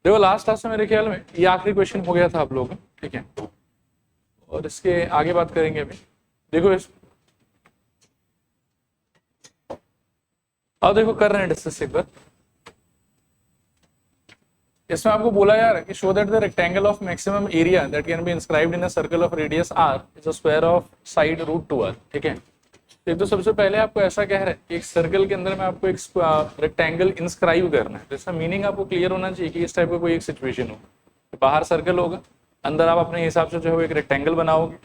देखो last class में मेरे ख्याल में ये आखिरी क्वेश्चन हो गया था आप लोगों का, ठीक है, और इसके आगे बात करेंगे अभी। देखो अब देखो कर रहे हैं डिस्कस एक बार। इसमें आपको बोला यार कि show that the rectangle of maximum area that can be inscribed in a circle of radius r is a square of side root 2r, ठीक है। तो सबसे पहले आपको ऐसा कह रहा है कि एक सर्कल के अंदर में आपको एक रेक्टेंगल इंस्क्राइब करना है। तो इसका मीनिंग आपको क्लियर होना चाहिए कि इस टाइप का कोई एक सिचुएशन हो, बाहर सर्कल होगा, अंदर आप अपने हिसाब से जो है एक रेक्टेंगल बनाओगे,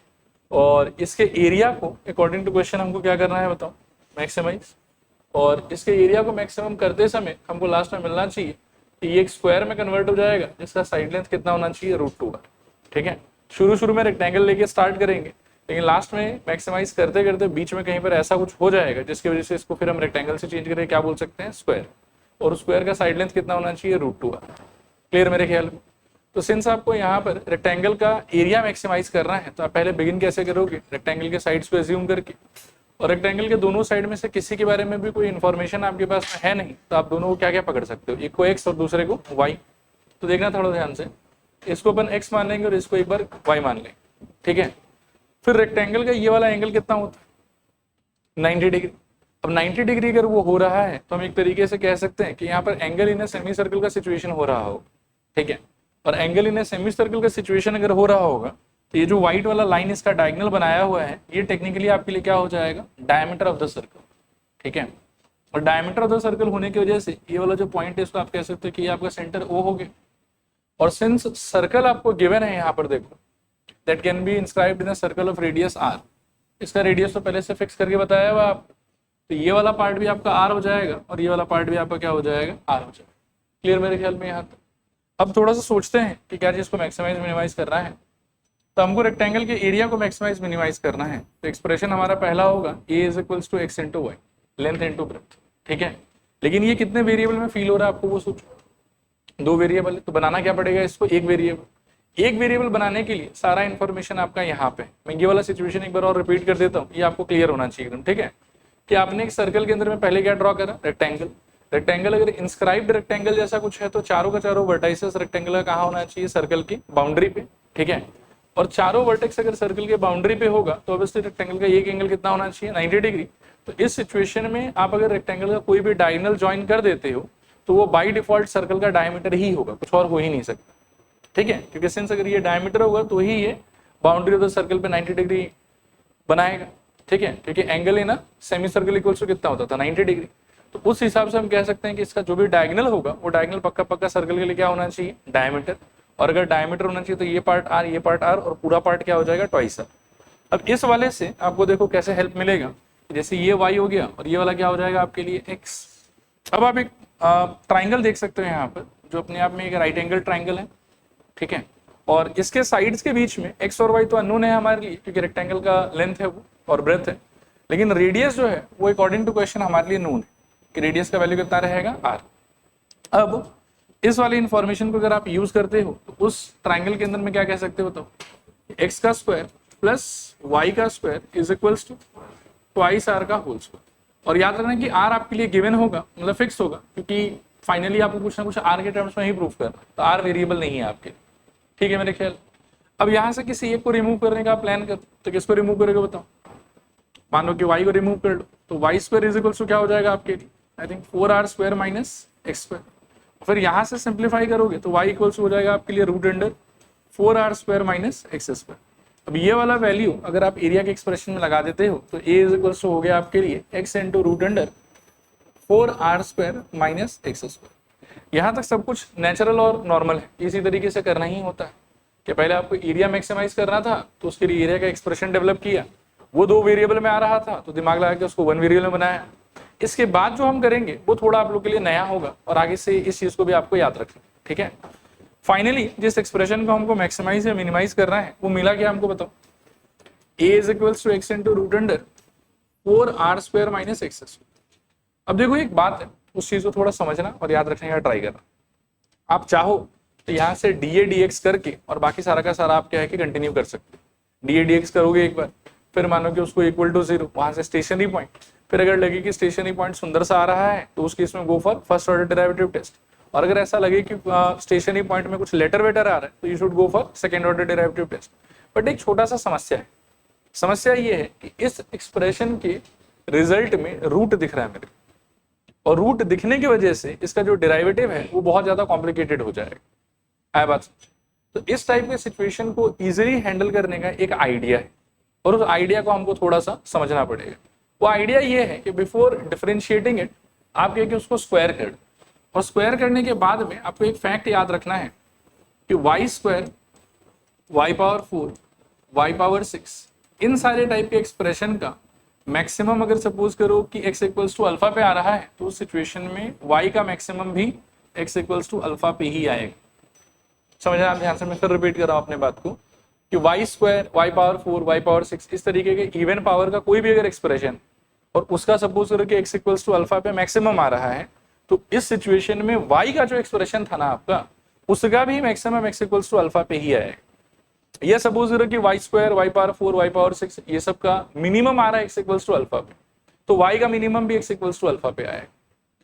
और इसके एरिया को अकॉर्डिंग टू क्वेश्चन हमको क्या करना है बताओ, मैक्सिमाइज। और इसके एरिया को मैक्सिमम करते समय हमको लास्ट में मिलना चाहिए कि ये एक स्क्वायर में कन्वर्ट हो जाएगा जिसका साइड लेंथ कितना होना चाहिए, रूट 2r, ठीक है। शुरू में रेक्टेंगल लेके स्टार्ट करेंगे, लेकिन लास्ट में मैक्सिमाइज करते करते बीच में कहीं पर ऐसा कुछ हो जाएगा जिसकी वजह से इसको फिर हम रेक्टेंगल से चेंज करके क्या बोल सकते हैं, स्क्वायर। और स्क्वायर का साइड लेंथ कितना होना चाहिए, रूट 2r। क्लियर मेरे ख्याल में। तो सिंस आपको यहाँ पर रेक्टेंगल का एरिया मैक्सिमाइज करना है, तो आप पहले बिगिन कैसे करोगे, रेक्टेंगल के साइड्स को एज्यूम करके, और रेक्टेंगल के दोनों साइड में से किसी के बारे में भी कोई इन्फॉर्मेशन आपके पास है नहीं, तो आप दोनों को क्या क्या पकड़ सकते हो, एक को x और दूसरे को y। तो देखना थोड़ा ध्यान से, इसको अपन x मान लेंगे और इसको एक बार y मान लेंगे, ठीक है। फिर रेक्टेंगल का ये वाला एंगल कितना होता है, 90 डिग्री। अब 90 डिग्री अगर वो हो रहा है तो हम एक तरीके से कह सकते हैं कि यहाँ पर एंगल इन सेमी सर्कल का सिचुएशन हो रहा हो, ठीक है। और एंगल इन सेमी सर्कल का सिचुएशन अगर हो रहा होगा तो ये जो व्हाइट वाला लाइन इसका डायगोनल बनाया हुआ है, ये टेक्निकली आपके लिए क्या हो जाएगा, डायमीटर ऑफ द सर्कल, ठीक है। और डायमीटर ऑफ द सर्कल होने की वजह से ये वाला जो पॉइंट है इसको आप कह सकते हो कि ये आपका सेंटर O हो गया। और सिंस सर्कल आपको गिवन है यहाँ पर देखो, that can be inscribed in a circle of radius r, इसका रेडियस तो पहले से फिक्स करके बताया हुआ आप, तो ये वाला पार्ट भी आपका r हो जाएगा और ये वाला पार्ट भी आपका क्या हो जाएगा, r हो जाएगा। क्लियर मेरे ख्याल में यहाँ तक। अब थोड़ा सा सोचते हैं कि क्या चीज को मैक्सिमाइज मिनिमाइज करना है, तो हमको रेक्टेंगल के एरिया को मैक्सिमाइज मिनिमाइज करना है। तो एक्सप्रेशन हमारा पहला होगा a is equals to x into y, length into breadth, ठीक है। लेकिन ये कितने वेरिएबल में फील हो रहा है आपको वो सोचो, 2 वेरिएबल है, तो बनाना क्या पड़ेगा इसको, एक वेरिएबल बनाने के लिए सारा इन्फॉर्मेशन आपका यहाँ पे। मैं ये वाला सिचुएशन एक बार और रिपीट कर देता हूँ, ये आपको क्लियर होना चाहिए एकदम, ठीक है। कि आपने एक सर्कल के अंदर में पहले क्या ड्रॉ करा, रेक्टेंगल अगर इंस्क्राइब्ड रेक्टेंगल जैसा कुछ है तो चारों का चारों वर्टाइसेस रेक्टेंगल का कहाँ होना चाहिए, सर्कल की बाउंड्री पे, ठीक है। और चारों वर्टेक्स अगर सर्कल के बाउंड्री पे होगा तो ऑब्वियसली रेक्टेंगल का एक एंगल कितना होना चाहिए, 90 डिग्री। तो इस सिचुएशन में आप अगर रेक्टेंगल का कोई भी डायगोनल ज्वाइन कर देते हो तो वो बाय डिफॉल्ट सर्कल का डायमीटर ही होगा, कुछ और हो ही नहीं सकता, ठीक है। क्योंकि सिंस अगर ये डायमीटर होगा तो ही ये बाउंड्री ऑफ द सर्कल पे 90 डिग्री बनाएगा, ठीक है। क्योंकि angle in semicircle equals to कितना होता था, 90 डिग्री। तो उस हिसाब से हम कह सकते हैं कि इसका जो भी डायगोनल होगा वो डायगोनल पक्का पक्का सर्कल के लिए क्या होना चाहिए, डायमीटर। और अगर डायमीटर होना चाहिए तो ये पार्ट r, ये पार्ट r, और पूरा पार्ट क्या हो जाएगा, ट्वाइस r। अब इस वाले से आपको देखो कैसे हेल्प मिलेगा, जैसे ये y हो गया और ये वाला क्या हो जाएगा आपके लिए x। अब आप एक ट्राइंगल देख सकते हो यहाँ पर, जो अपने आप में एक राइट एंगल ट्राइंगल है, ठीक है। और इसके साइड्स के बीच में x और y तो अननोन है हमारे लिए, क्योंकि रेक्टेंगल का लेंथ है वो और ब्रेथ है। लेकिन रेडियस जो है वो अकॉर्डिंग टू क्वेश्चन हमारे लिए नोन है कि रेडियस का वैल्यू कितना रहेगा, r। अब इस वाली इंफॉर्मेशन को अगर आप यूज करते हो तो उस ट्राइंगल के अंदर में क्या कह सकते हो, तो x का स्क्वायर प्लस y का square is equals to twice r का होल स्क्वायर। और याद रखना कि r आपके लिए गिवन होगा, मतलब फिक्स होगा, क्योंकि फाइनली आपको कुछ ना कुछ r के टर्म्स में ही प्रूफ करना, तो r वेरिएबल नहीं है आपके, ठीक है मेरे ख्याल। अब यहाँ से किसी एक को रिमूव करने का प्लान कर, तो किसको रिमूव करेगा बताओ, मान लो कि y को रिमूव कर लो, तो y square is equals to क्या हो जाएगा आपके लिए, I think 4r square minus x square. फिर यहाँ से सिंप्लीफाई करोगे तो y इक्वल्स हो जाएगा आपके लिए root under 4r square minus x square. अब ये वाला वैल्यू अगर आप एरिया के एक्सप्रेशन में लगा देते हो तो a इज इक्वल्स हो गया आपके लिए x into root under 4r square minus x square. यहाँ तक सब कुछ नेचुरल और नॉर्मल है, इसी तरीके से करना ही होता है कि पहले आपको एरिया मैक्सिमाइज करना था तो उसके लिए एरिया का एक्सप्रेशन डेवलप किया, वो 2 वेरिएबल में आ रहा था तो दिमाग लगा के उसको 1 वेरिएबल में बनाया। इसके बाद जो हम करेंगे वो थोड़ा आप लोग के लिए नया होगा और आगे से इस चीज को भी आपको याद रखना, ठीक है। फाइनली जिस एक्सप्रेशन को हमको मैक्सिमाइज या मिनिमाइज करना है वो मिला क्या हमको बताओ, a is equals to x into root under 4r square minus x square. अब देखो एक बात है, उस चीज को थोड़ा समझना और याद रखने का ट्राई करना। आप चाहो तो यहाँ से dA dx करके और बाकी सारा का सारा आप क्या है कि कंटिन्यू कर सकते हो। dA dx करोगे एक बार, फिर मानो कि उसको इक्वल टू 0, वहां से स्टेशनरी पॉइंट, फिर अगर लगे कि स्टेशनरी पॉइंट सुंदर सा आ रहा है तो उस केस में go for first order derivative test, और अगर ऐसा लगे कि स्टेशनरी पॉइंट में कुछ लेटर वेटर आ रहा है तो you should go for second order derivative test. But एक छोटा सा समस्या है, समस्या ये है कि इस एक्सप्रेशन के रिजल्ट में रूट दिख रहा है मेरे को, और रूट दिखने की वजह से इसका जो डेरिवेटिव है वो बहुत ज्यादा कॉम्प्लिकेटेड हो जाएगा। आया बात? तो इस टाइप के सिचुएशन को इजीली हैंडल करने का एक आइडिया है, और उस आइडिया को हमको थोड़ा सा समझना पड़ेगा। वो आइडिया ये है कि बिफोर डिफरेंशिएटिंग इट आप ये कि उसको स्क्वायर कर, और स्क्वायर करने के बाद में आपको एक फैक्ट याद रखना है कि y square, y power 4, y power 6, इन सारे टाइप के एक्सप्रेशन का मैक्सिमम अगर सपोज करो कि x इक्वल्स टू अल्फा पे आ रहा है तो उस सिचुएशन में y का मैक्सिमम भी x इक्वल्स टू अल्फा पे ही आएगा। समझना आप ध्यान से, मैं फिर रिपीट कर रहा हूं अपने बात को कि y square, y power 4, y power 6 इस तरीके के इवन पावर का कोई भी अगर एक्सप्रेशन और उसका सपोज करो कि x इक्वल्स टू अल्फा पे मैक्सिमम आ रहा है तो इस सिचुएशन में y का जो एक्सप्रेशन था ना आपका, उसका भी maximum x equals to alpha पे ही आएगा। ये सपोज करो कि y square, y power 4, y power 6 ये सब का मिनिमम आ रहा है x इक्वल्स टू अल्फा पे, तो y का मिनिमम भी x इक्वल्स टू अल्फा पे आएगा।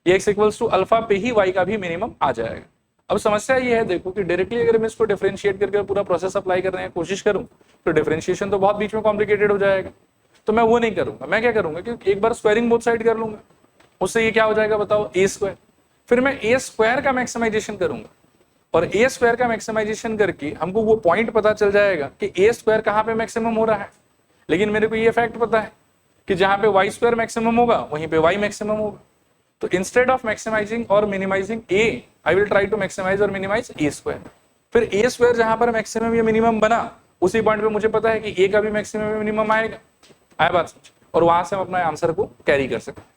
ये x इक्वल्स टू अल्फा पे ही y का भी मिनिमम आ जाएगा। अब समस्या ये है देखो कि डायरेक्टली अगर मैं इसको डिफरेंशिएट करके पूरा प्रोसेस अप्लाई करने की कोशिश करूं तो डिफरेंशिएशन तो बहुत बीच में कॉम्प्लिकेटेड हो जाएगा, तो मैं वो नहीं करूंगा। मैं क्या करूंगा कि एक बार स्क्वायरिंग बोथ साइड कर लूंगा, उससे ये क्या हो जाएगा बताओ, ए स्क्वायर। फिर मैं ए स्क्वायर का मैक्सिमाइजेशन करूंगा, और ए स्क्वायर का मैक्सिमाइजेशन करके हमको वो पॉइंट पता चल जाएगा कि ए स्क्वायर कहाँ पे मैक्सिमम हो रहा है। लेकिन मेरे को ये फैक्ट पता है कि जहां पे वाई स्क्वायर मैक्सिमम होगा वहीं पे वाई मैक्सिमम होगा। तो इंस्टेड ऑफ मैक्सिमाइजिंग और minimising a, I will try to maximise और मिनिमाइज ए स्क्वायर। फिर ए स्क्वायर जहां पर मैक्सिमम या मिनिमम बना उसी पॉइंट पे मुझे पता है कि ए का भी मैक्सिमम या मिनिमम आएगा। आया बात समझ? और वहां से हम अपना आंसर को कैरी कर सकते हैं।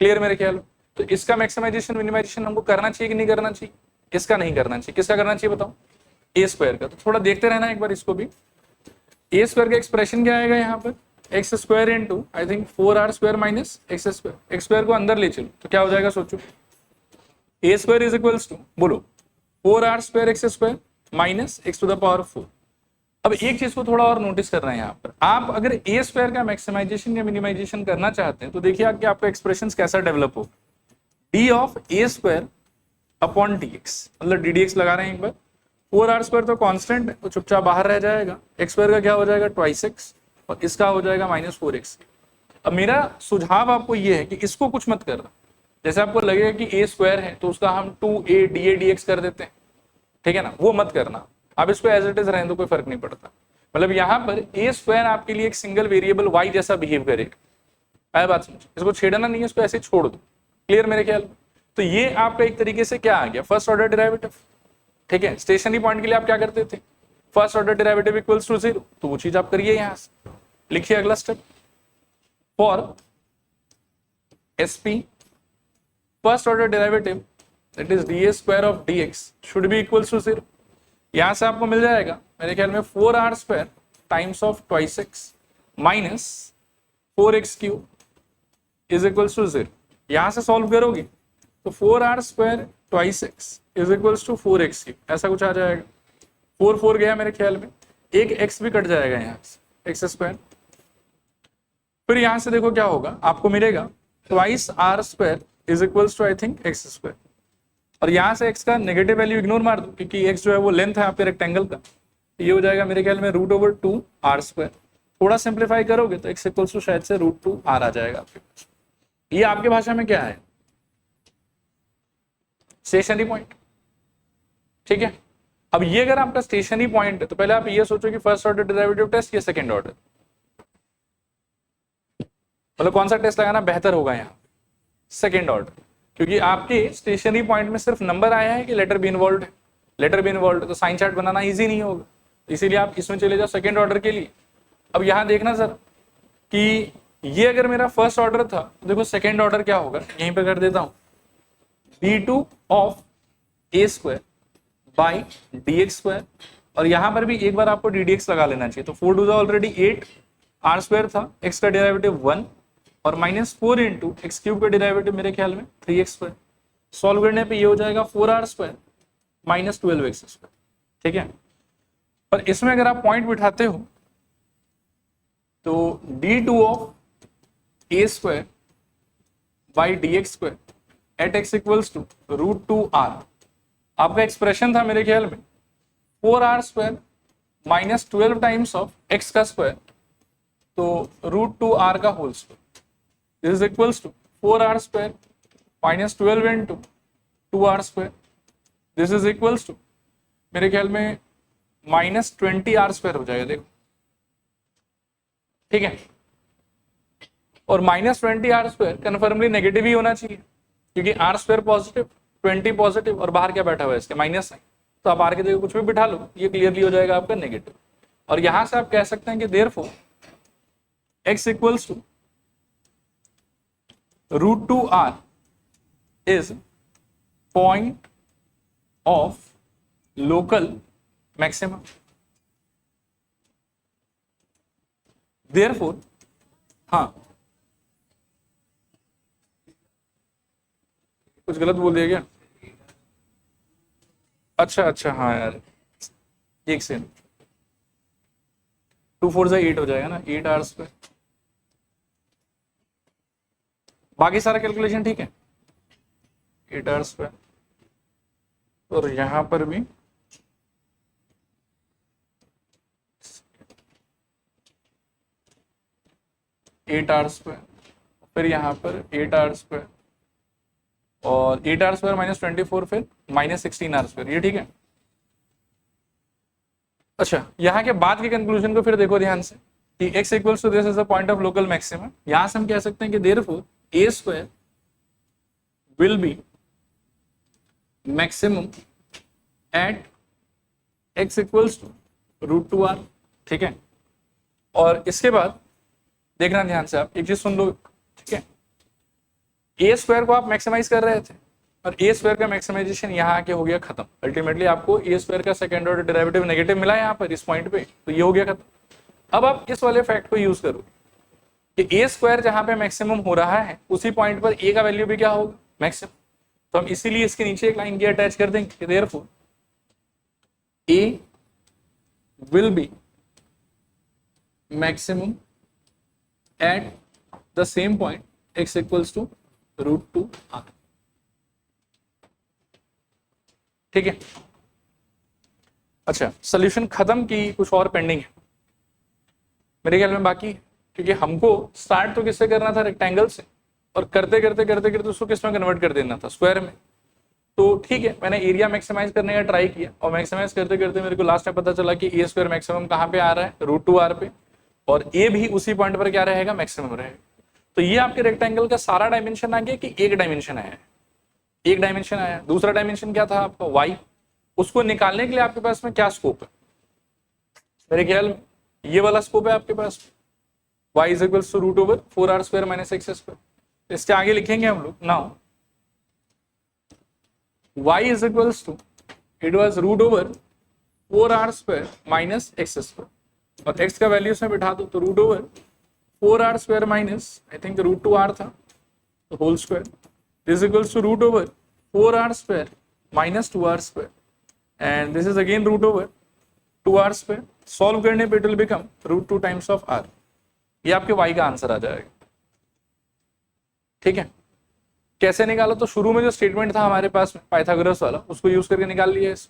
क्लियर मेरे ख्याल? तो इसका मैक्सिमाइजेशन मिनिमाइजेशन हमको करना चाहिए कि नहीं करना चाहिए? इसका नहीं करना चाहिए। किसका करना चाहिए बताओ? ए स्क्वायर का। तो थोड़ा देखते रहना एक बार इसको भी। ए स्क्वायर का एक्सप्रेशन क्या आएगा यहाँ पर? X square into I think 4r square minus x square. X square को अंदर ले चलो तो क्या हो जाएगा सोचो। A square is equals to बोलो 4r square x square minus x to the power 4। अब एक चीज को थोड़ा और नोटिस करना है यहाँ पर, आप अगर ए स्क्वायर का मैक्सिमाइजेशन या मिनिमाइजेशन करना चाहते हैं तो देखिए कि आपका एक्सप्रेशन कैसा डेवलप हो। D of A square upon D x, मतलब डी डी एक्स लगा रहे हैं एक बार। 4r स्क्वायर तो कांस्टेंट है तो चुपचाप बाहर रह जाएगा। एक्स स्क्वायर का क्या हो जाएगा? ट्वाइस एक्स, और इसका हो जाएगा माइनस 4x। अब मेरा सुझाव आपको ये है कि इसको कुछ मत करना। जैसे आपको लगेगा कि ए स्क्वायर है तो उसका हम 2a dA dx कर देते हैं, ठीक है ना, वो मत करना। आप इसको एज इट इज रहने दो, कोई फर्क नहीं पड़ता। मतलब यहाँ पर ए स्क्वायर आपके लिए एक सिंगल वेरिएबल y जैसा बिहेव करेगा। आया बात समझ? इसको छेड़ना नहीं है, इसको ऐसे छोड़ दो। क्लियर मेरे ख्याल में? तो ये आपका एक तरीके से क्या आ गया? First order derivative. ठीक है, स्टेशनरी पॉइंट के लिए आप क्या करते थे? First order derivative equals to 0, तो वो चीज आप करिए। यहां से लिखिए अगला step, for SP first order derivative that is dA square of dx should be equals to 0। यहां से आपको मिल जाएगा मेरे ख्याल में 4r square times of twice x minus 4x cube is equals to 0। यहां से सॉल्व करोगे तो 4r square twice x is equals to 4x cube, ऐसा कुछ आ जाएगा। 4 4 गया मेरे ख्याल में, एक x भी कट जाएगा यहाँ से, एक्स स्क्वायर। फिर यहां से देखो क्या होगा, आपको मिलेगा twice r square is equals to I think x square. और यहां से x का नेगेटिव वैल्यू इग्नोर मार दो क्योंकि x जो है वो लेंथ है आपके रेक्टेंगल का। ये हो जाएगा मेरे ख्याल में √2r स्क्वायर। थोड़ा सिंप्लीफाई करोगे तो x इक्वल्स टू शायद से √2r आ जाएगा आपके पास। ये आपके भाषा में क्या है? Stationery point. ठीक है, अब ये अगर आपका स्टेशनरी पॉइंट है तो पहले आप ये सोचो कि फर्स्ट ऑर्डर डेरिवेटिव टेस्ट या सेकंड ऑर्डर, मतलब कौन सा टेस्ट लगाना बेहतर होगा यहाँ? सेकंड ऑर्डर, क्योंकि आपके स्टेशनरी पॉइंट में सिर्फ नंबर आया है कि लेटर बी इन्वॉल्व है। लेटर बी इन्वॉल्व है तो साइन चार्ट बनाना इजी नहीं होगा, इसीलिए आप इसमें चले जाओ सेकंड ऑर्डर के लिए। अब यहाँ देखना सर कि ये अगर मेरा फर्स्ट ऑर्डर था तो देखो सेकंड ऑर्डर क्या होगा, यहीं पे कर देता हूं d2 of a square by dx square, और यहां पर भी एक बार आपको ddx लगा लेना चाहिए। तो 4 2 ऑलरेडी 8, r स्क्वायर था, x का डेरिवेटिव 1 और माइनस 4 इंटू एक्स क्यूब का डेरिवेटिव मेरे ख्याल में 3x स्क्वायर। सॉल्व करने पे ये हो जाएगा 4r square minus 12x square. ठीक है, और इसमें अगर आप पॉइंट बिठाते हो तो d2 of a square by dx square at x equals to √2r आपका एक्सप्रेशन था मेरे ख्याल में 4r² minus 12 times of x का स्क्वायर, तो √2r का whole square this is equals to 4r² minus 12 into 2r², this is equals to मेरे ख्याल में -20r² हो जाएगा, देखो ठीक है। और -20r² कन्फर्मली नेगेटिव ही होना चाहिए, क्योंकि r² पॉजिटिव 20 पॉजिटिव और बाहर क्या बैठा हुआ है इसके माइनस साइन, तो आप आर के जगह कुछ भी बिठा लो, ये क्लियरली हो जाएगा आपका नेगेटिव। और यहां से आप कह सकते हैं कि therefore x equals to √2r is point of local maximum. Therefore हाँ, कुछ गलत बोल दिया क्या? अच्छा हाँ यार, एक सेकंड, 2 4 से 8 हो जाएगा ना, 8r²। बाकी सारा कैलकुलेशन ठीक है, 8r²। और यहां पर भी 8r², फिर यहां पर 8r², और 8r² माइनस 24, फिर -16r², ये ठीक है। अच्छा, यहाँ के बाद के कंक्लूजन को फिर देखो ध्यान से कि x equals to this is the point of local maximum. यहां से हम कह सकते हैं कि therefore a² will be maximum at x equals to √2r, ठीक है। और इसके बाद देखना ध्यान से, आप एक चीज सुन लो, ठीक है। a² को आप मैक्सिमाइज कर रहे थे और a² का मैक्सिमाइजेशन यहाँ आके हो गया खत्म। अल्टीमेटली आपको a² का सेकंड ऑर्डर डेरिवेटिव नेगेटिव मिला यहाँ पर इस पॉइंट पे, तो ये हो गया खत्म। अब आप इस वाले फैक्ट को यूज करो कि a² जहां पे मैक्सिमम हो रहा है उसी पॉइंट पर a का वैल्यू भी क्या होगा, मैक्सिमम। तो हम इसीलिए इसके नीचे एक लाइन की अटैच कर देंगे, therefore a will be maximum at the same point x equals to √2r, ठीक है। अच्छा, सोल्यूशन खत्म की कुछ और पेंडिंग है मेरे ख्याल में बाकी, क्योंकि हमको स्टार्ट तो किससे करना था, रेक्टेंगल से, और करते करते उसको किस में कन्वर्ट कर देना था, स्क्वायर में। तो ठीक है, मैंने एरिया मैक्सिमाइज करने का ट्राई किया और मैक्सिमाइज करते करते मेरे को लास्ट में पता चला कि a² मैक्सिमम कहाँ पे आ रहा है, √2r पे, और a भी उसी पॉइंट पर क्या रहेगा, मैक्सिमम रहेगा। तो ये आपके रेक्टेंगल का सारा डायमेंशन आ गया कि एक डायमेंशन आया है, एक डायमेंशन आया। दूसरा डायमेंशन क्या था आपका, y, उसको निकालने के लिए आपके पास में क्या स्कोप है, मेरे ख्याल में ये वाला स्कोप है आपके पास, y is equals to √4r² minus x²। इसके आगे लिखेंगे हम लोग now y is equals to, it was √4r² minus x², और x का वैल्यू इसमें बिठा दो, तो √4r² minus I think √2r था, तो whole square this equals to √4r² minus 2r², and this is again √2r²। Solve करने पे it will become √2 times of r। ये आपके y का आंसर आ जाएगा, ठीक है। कैसे निकालो, तो शुरू में जो स्टेटमेंट था हमारे पास में पाइथागोरस वाला, उसको यूज करके निकाल लिया इस।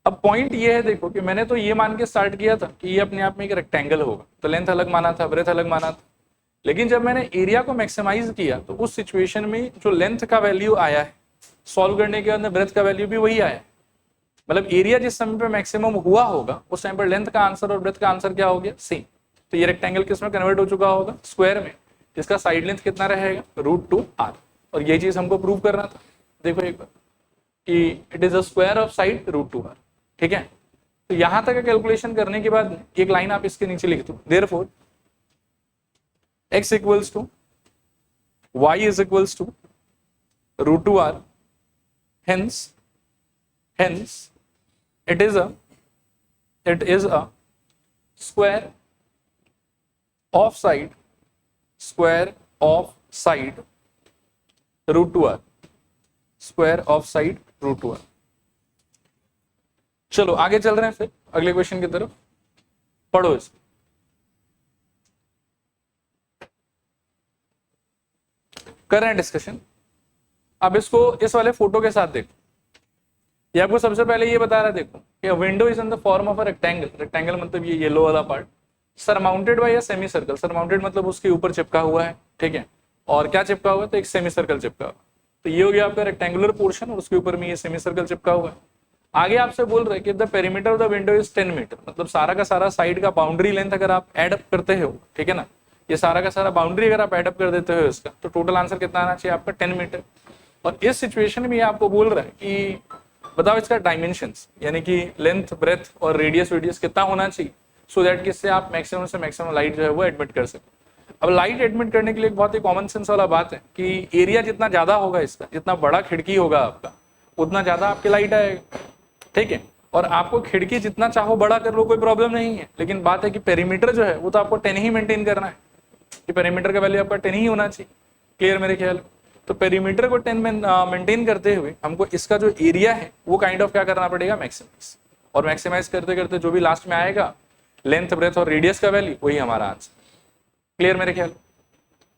अब पॉइंट ये है, देखो कि मैंने तो ये मान के स्टार्ट किया था कि ये अपने आप में एक रेक्टेंगल होगा, तो लेंथ अलग माना था, ब्रेथ अलग माना था, लेकिन जब मैंने एरिया को मैक्सिमाइज किया तो उस सिचुएशन में जो लेंथ का वैल्यू आया है सॉल्व करने के अंदर, ब्रेथ का वैल्यू भी वही आया है। मतलब एरिया जिस समय पे मैक्सिमम हुआ होगा उस टाइम पर लेंथ का आंसर और ब्रेथ का आंसर क्या हो गया, सेम। तो ये रेक्टेंगल किस में कन्वर्ट हो चुका होगा, स्क्वायर में, जिसका साइड लेंथ कितना रहेगा, √2r। और ये चीज हमको प्रूव करना था, देखो एक बार कि it is a square of side √2r, ठीक है। तो यहां तक कैलकुलेशन करने के बाद एक लाइन आप इसके नीचे लिख दो, therefore x equals to y is equals to √2r, hence it is a square of side √2r, square of side √2r। चलो आगे चल रहे हैं फिर अगले क्वेश्चन की तरफ, पढ़ो इसे। कर रहे हैं डिस्कशन। अब इसको इस वाले फोटो के साथ देखो, ये आपको सबसे पहले ये बता रहा है, देखो कि window is in the form of a rectangle, rectangle मतलब ये येलो वाला part, surmounted bye a semi circle, surmounted मतलब उसके ऊपर चिपका हुआ है, ठीक है, और क्या चिपका हुआ है, तो एक सेमी सर्कल चिपका हुआ, तो ये हो गया आपका रेक्टेंगुलर पोर्शन और उसके ऊपर में ये सेमी सर्कल चिपका हुआ है। आगे आपसे बोल रहे हैं कि the perimeter of the window is 10 metre, मतलब सारा का सारा साइड का बाउंड्री लेंथ अगर आप एड अप करते हो, ठीक है ना, ये सारा का सारा बाउंड्री अगर आप एड अप कर देते हो इसका, तो टोटल आंसर कितना आना चाहिए आपका 10 मीटर। और इस सिचुएशन में ये आपको बोल रहा है कि बताओ इसका डायमेंशंस, यानी कि लेंथ, ब्रेथ और रेडियस कितना होना चाहिए, सो दैट कि इससे आप मैक्सिमम से मैक्सिमम लाइट जो है वो एडमिट कर सकें। अब लाइट एडमिट करने के लिए एक बहुत ही कॉमन सेंस वाला बात है कि एरिया जितना ज्यादा होगा इसका, जितना बड़ा खिड़की होगा आपका, उतना ज्यादा आपकी लाइट आएगा, ठीक है। और आपको खिड़की जितना चाहो बड़ा कर लो, कोई प्रॉब्लम नहीं है, लेकिन बात है कि पेरीमीटर जो है वो तो आपको 10 ही मेंटेन करना है, कि पेरीमीटर का वैल्यू आपका 10 ही होना चाहिए। क्लियर मेरे ख्याल में? तो पेरीमीटर को 10 मेंटेन करते हुए हमको इसका जो एरिया है वो काइंड ऑफ क्या करना पड़ेगा, मैक्सिमाइज, और मैक्सिमाइज करते करते जो भी लास्ट में आएगा लेंथ, ब्रेथ और रेडियस का वैल्यू, वही हमारा आंसर। क्लियर मेरे ख्याल?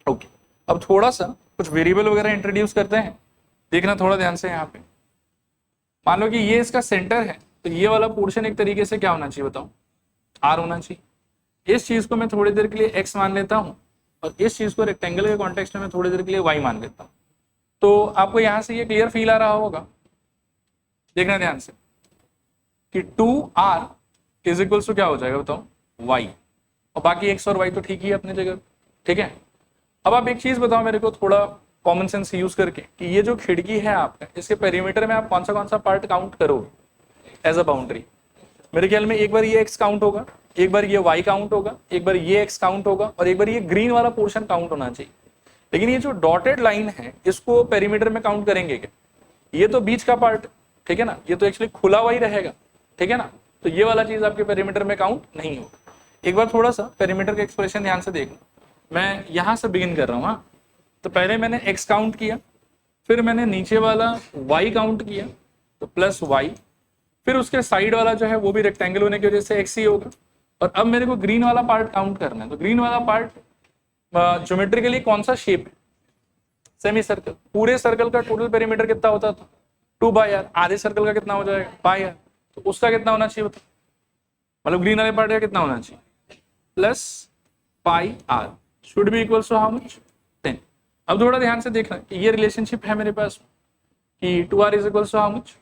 ओके, अब थोड़ा सा कुछ वेरिएबल वगैरह इंट्रोड्यूस करते हैं, देखना थोड़ा ध्यान से यहाँ पे। मान लो कि ये इसका सेंटर है, तो ये वाला पोर्शन एक तरीके से क्या होना चाहिए बताओ, आर होना चाहिए। इस चीज को मैं थोड़ी देर के लिए एक्स मान लेता हूँ और इस चीज को रेक्टेंगल के कॉन्टेक्स्ट में मैं थोड़ी देर के लिए वाई मान लेता हूँ। तो आपको यहां से ये क्लियर फील आ रहा होगा, देखना ध्यान से, कि 2r इज इक्वल्स टू क्या हो जाएगा बताओ, y, और बाकी x और y तो ठीक ही है अपनी जगह, ठीक है। अब आप एक चीज बताओ मेरे को थोड़ा कॉमन सेंस यूज करके, कि ये जो खिड़की है आपका, इसके पेरीमीटर में आप कौन सा पार्ट काउंट करोगे एज अ बाउंड्री। मेरे ख्याल में एक बार ये x काउंट होगा, एक बार ये y काउंट होगा, एक बार ये x काउंट होगा, और एक बार ये ग्रीन वाला पोर्शन काउंट होना चाहिए। लेकिन ये जो डॉटेड लाइन है इसको पेरीमीटर में काउंट करेंगे क्या? ये तो बीच का पार्ट, ठीक है ना, ये तो एक्चुअली खुला हुआ ही रहेगा, ठीक है ना, तो ये वाला चीज आपके पेरीमीटर में काउंट नहीं होगा। एक बार थोड़ा सा पेरीमीटर का एक्सप्रेशन ध्यान से देखना, मैं यहां से बिगिन कर रहा हूँ। हाँ, तो पहले मैंने x काउंट किया, फिर मैंने नीचे वाला y काउंट किया, तो प्लस y, फिर उसके साइड वाला जो है वो भी रेक्टेंगल होने की वजह से x ही होगा, और अब मेरे को ग्रीन वाला पार्ट काउंट करना है। तो ग्रीन वाला पार्ट ज्योमेट्रिकली कौन सा शेप है, सेमी सर्कल। पूरे सर्कल का टोटल पेरीमीटर कितना होता था, 2/r, आधे सर्कल का कितना हो जाएगा, पाई आर, तो उसका कितना होना चाहिए बताओ, मतलब ग्रीन वाले पार्ट का कितना होना चाहिए, plus pi r, should be equals to how much, 10। अब थोड़ा ध्यान से देखना कि ये रिलेशनशिप है मेरे पास कि 2r is equals to how much,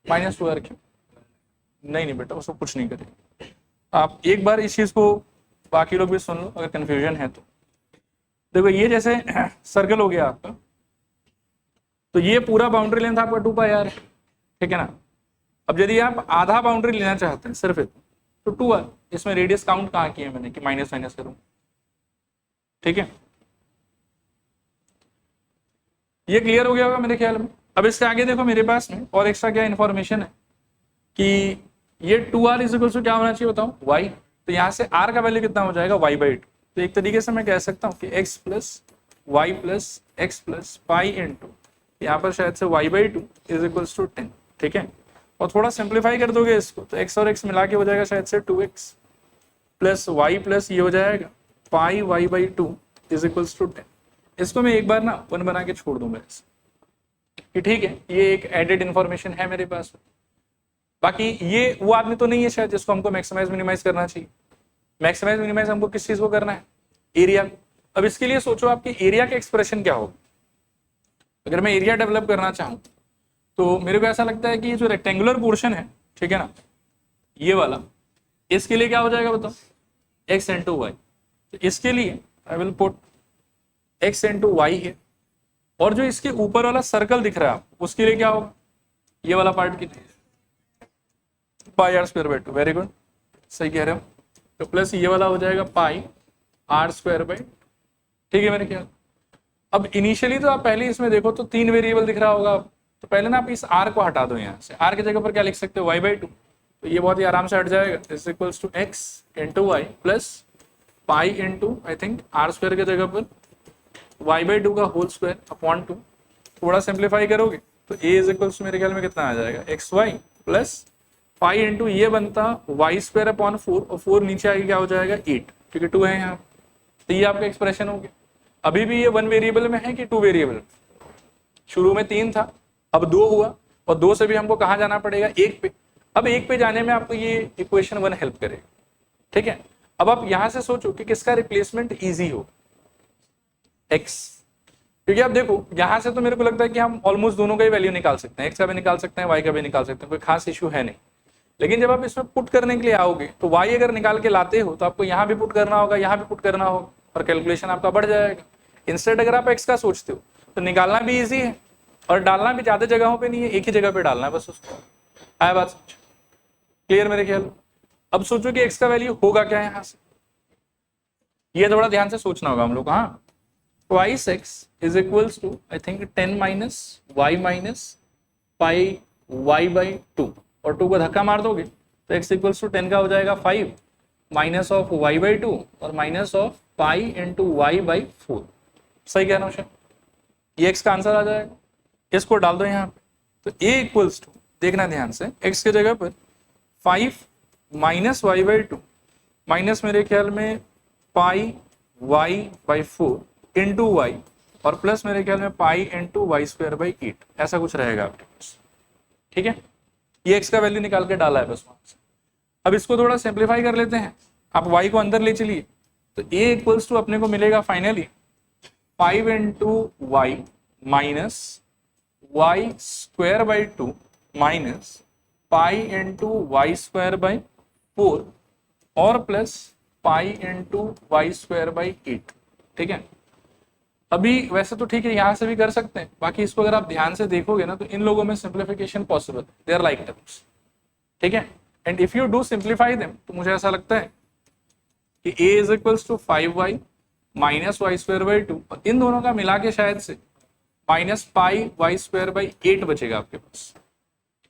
-2r। क्यों नहीं बेटा, उसको कुछ नहीं करेगा। आप एक बार इस चीज को बाकी लोग भी सुन लो अगर कंफ्यूजन है तो। देखो ये जैसे सर्कल हो गया आपका, तो ये पूरा बाउंड्री लेंथ आपका 2πr है, ठीक है ना। अब यदि आप आधा बाउंड्री लेना चाहते हैं सिर्फ तो 2r, इसमें रेडियस काउंट कहाँ किया मैंने कि माइनस करूं, ठीक है। ये क्लियर हो गया होगा मेरे ख्याल में। अब इसके आगे देखो मेरे पास में और एक्स्ट्रा क्या इन्फॉर्मेशन है कि ये 2r इज इक्वल टू क्या होना चाहिए बताओ, y। तो यहाँ से r का वैल्यू कितना हो जाएगा, y/2। तो एक तरीके से मैं कह सकता हूँ कि x plus y plus x plus pi into, यहाँ पर शायद से y/2 इज इक्वल टू 10, ठीक है। और थोड़ा सिंप्लीफाई कर दोगे इसको तो x और x मिला के हो जाएगा शायद से 2x प्लस वाई प्लस ये हो जाएगा पाई y/2 इज इक्वल टू 10। इसको मैं एक बार ना 1 बना के छोड़ दूंगा कि ठीक है, ये एक एडेड इंफॉर्मेशन है मेरे पास। बाकी ये वो आदमी तो नहीं है शायद जिसको हमको मैक्सिमाइज मिनिमाइज करना चाहिए। मैक्सिमाइज मिनिमाइज हमको किस चीज को करना है, एरिया को। अब इसके लिए सोचो आपकी एरिया का एक्सप्रेशन क्या होगा। अगर मैं एरिया डेवलप करना चाहूँ तो मेरे को ऐसा लगता है कि ये जो रेक्टेंगुलर पोर्शन है, ठीक है ना, ये वाला, इसके लिए क्या हो जाएगा बताओ, x इंटू वाई। तो इसके लिए I will put x into y है, और जो इसके ऊपर वाला सर्कल दिख रहा है आपको उसके लिए क्या होगा, ये वाला पार्ट कितना, πr²/2। वेरी गुड, सही कह रहे हो। तो प्लस ये वाला हो जाएगा πr²/2, ठीक है मेरे ख्याल। अब इनिशियली तो आप पहले इसमें देखो तो 3 वेरिएबल दिख रहा होगा, तो पहले ना आप इस r को हटा दो। यहाँ से r की जगह पर क्या लिख सकते हो, y/2। तो ये बहुत ही आराम से हट जाएगा, is equals to x into y plus pi into I think r² की जगह पर y/2 का होल स्क्वायर अपॉन 2। थोड़ा सिंप्लीफाई करोगे तो a इज इक्वल्स टू मेरे ख्याल में कितना आ जाएगा, xy प्लस पाई इंटू ये बनता y² अपॉन 4, और 4 नीचे आगे क्या हो जाएगा 8, क्योंकि 2 है यहाँ। तो ये आपका एक्सप्रेशन हो गया। अभी भी ये 1 वेरिएबल में है कि 2 वेरिएबल, शुरू में 3 था अब 2 हुआ, और 2 से भी हमको कहाँ जाना पड़ेगा, 1 पे। अब 1 पे जाने में आपको ये इक्वेशन 1 हेल्प करेगा, ठीक है। अब आप यहां से सोचो कि किसका रिप्लेसमेंट इजी हो, x, क्योंकि आप देखो यहां से तो मेरे को लगता है कि हम ऑलमोस्ट दोनों का ही वैल्यू निकाल सकते हैं, x का भी निकाल सकते हैं, y का भी निकाल सकते हैं, कोई खास इश्यू है नहीं। लेकिन जब आप इसमें पुट करने के लिए आओगे तो y अगर निकाल के लाते हो तो आपको यहाँ भी पुट करना होगा, यहाँ भी पुट करना होगा, और कैलकुलेशन आपका बढ़ जाएगा। इंस्टेड अगर आप x का सोचते हो तो निकालना भी ईजी है और डालना भी ज्यादा जगहों पे नहीं है, एक ही जगह पे डालना है बस उसको। आया बात समझ, क्लियर मेरे ख्याल। अब सोचो कि x का वैल्यू होगा क्या यहाँ से, ये थोड़ा ध्यान से सोचना होगा हम लोग। हाँ, twice x is equals to I think 10 minus y minus pi y by 2, और 2 को धक्का मार दोगे तो x इक्वल्स टू 10 का हो जाएगा 5 माइनस ऑफ वाई बाई 2 और minus of pi into y by 4। सही कह रहा हूँ शायद, ये x का आंसर आ जाएगा। इसको डाल दो यहाँ पे, तो a इक्वल्स टू, देखना ध्यान से, x के जगह पर 5 माइनस वाई बाई 2 माइनस मेरे ख्याल में pi y by 4 into y और प्लस मेरे ख्याल में pi into y square by 8, ऐसा कुछ रहेगा आपके पास, ठीक है। ये x का वैल्यू निकाल के डाला है बस वहां से। अब इसको थोड़ा सिंप्लीफाई कर लेते हैं, आप y को अंदर ले चलिए, तो a इक्वल्स टू अपने को मिलेगा finally 5 into y minus y square by 2 minus pi into y square by 4 और plus pi into y square by 8, ठीक है। अभी वैसे तो ठीक है, यहां से भी कर सकते हैं, बाकी इसको अगर आप ध्यान से देखोगे ना तो इन लोगों में simplification possible, they are like terms, ठीक है। And if you do simplify them तो मुझे ऐसा लगता है कि a is equals to 5y minus y square by 2, और इन दोनों का मिला के शायद से minus pi y square by 8 बचेगा आपके पास,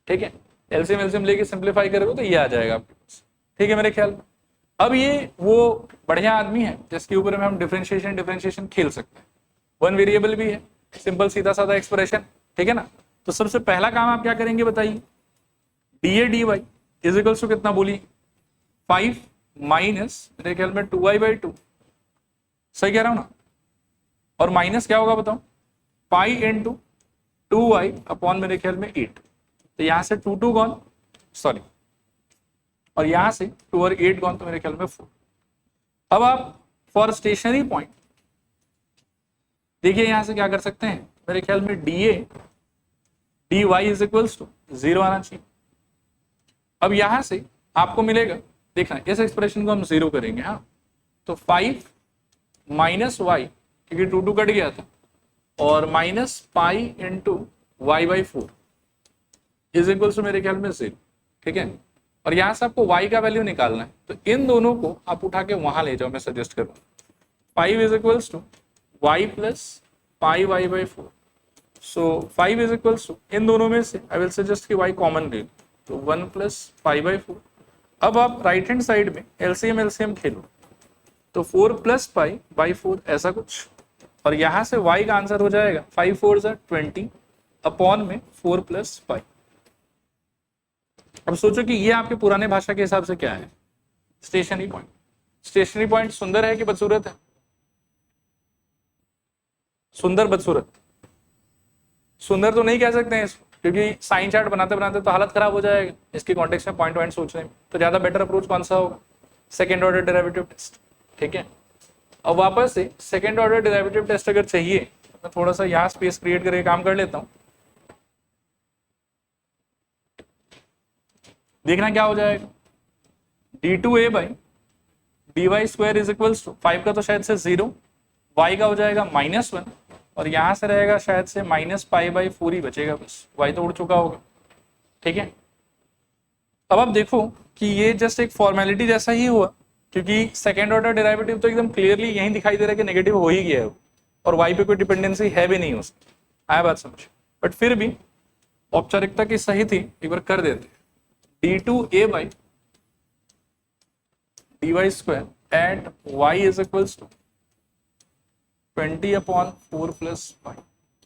ठीक है। एलसीएम एलसीएम लेके सिंप्लीफाई करोगे तो ये आ जाएगा आपके पास, ठीक है मेरे ख्याल में। अब ये वो बढ़िया आदमी है जिसके ऊपर में हम डिफरेंशिएशन खेल सकते हैं, 1 वेरिएबल भी है, सिंपल सीधा साधा एक्सप्रेशन, ठीक है ना। तो सबसे पहला काम आप क्या करेंगे बताइए, d a d y is equals to कितना बोलिए, 5 माइनस मेरे ख्याल में 2y बाई 2, सही कह रहा हूं ना, और माइनस क्या होगा बताओ, पाई इंटू 2y अपॉन मेरे ख्याल में 8, तो यहां से 2 गॉन, सॉरी, और यहां से 2 और 8 गॉन, तो मेरे ख्याल में 4। अब आप फॉर स्टेशनरी पॉइंट देखिए यहां से क्या कर सकते हैं, मेरे ख्याल में d a d y is equals to 0 आना चाहिए। अब यहां से आपको मिलेगा, देखना इस एक्सप्रेशन को हम 0 करेंगे, हाँ, तो 5 माइनस वाई, क्योंकि 2 कट गया था, और minus pi into y by 4 is equals to मेरे ख्याल में 0, ठीक है। और यहां से आपको y का वैल्यू निकालना है, तो इन दोनों को आप उठा के वहां ले जाओ, मैं सजेस्ट करूंगा। 5 is equals to y plus pi y by 4, so 5 is equals to, इन दोनों में से आई विल सजेस्ट कि y कॉमन ले लो, तो 1 प्लस पाई बाई 4। अब आप राइट हैंड साइड में एलसीएम एलसीएम खेलो, तो 4 प्लस पाई बाई 4 ऐसा कुछ, और यहां से y का आंसर हो जाएगा 5 4 20 अपॉन में 4 प्लस पाई। अब सोचो कि ये आपके पुराने भाषा के हिसाब से क्या है, स्टेशनरी पॉइंट। स्टेशनरी पॉइंट सुंदर है कि बदसूरत है, सुंदर बदसूरत, सुंदर तो नहीं कह सकते हैं इसको, क्योंकि साइन चार्ट बनाते बनाते तो हालत खराब हो जाएगा इसके कॉन्टेक्स्ट में, पॉइंट पॉइंट सोचने में, तो ज्यादा बेटर अप्रोच कौन सा होगा, सेकेंड ऑर्डर डेरिवेटिव टेस्ट, ठीक है। अब वापस से सेकेंड ऑर्डर डेरिवेटिव टेस्ट अगर चाहिए तो मैं थोड़ा सा यहाँ स्पेस क्रिएट करके काम कर लेता हूँ, देखना क्या हो जाएगा, d2a by d y square is equals to 5 का तो शायद से 0, y का हो जाएगा -1, और यहां से रहेगा शायद से माइनस पाई बाई 4 ही बचेगा बस, y तो उड़ चुका होगा, ठीक है। अब आप देखो कि ये जस्ट एक फॉर्मेलिटी जैसा ही हुआ, क्योंकि सेकेंड ऑर्डर डेरिवेटिव तो एकदम क्लियरली यही दिखाई दे रहा है कि नेगेटिव हो ही गया है, और y पे कोई डिपेंडेंसी है भी नहीं उसकी, आया बात समझ। बट फिर भी औपचारिकता की सही थी, एक बार कर देते, d2a by d y square at y is equals to 20 upon 4 plus pi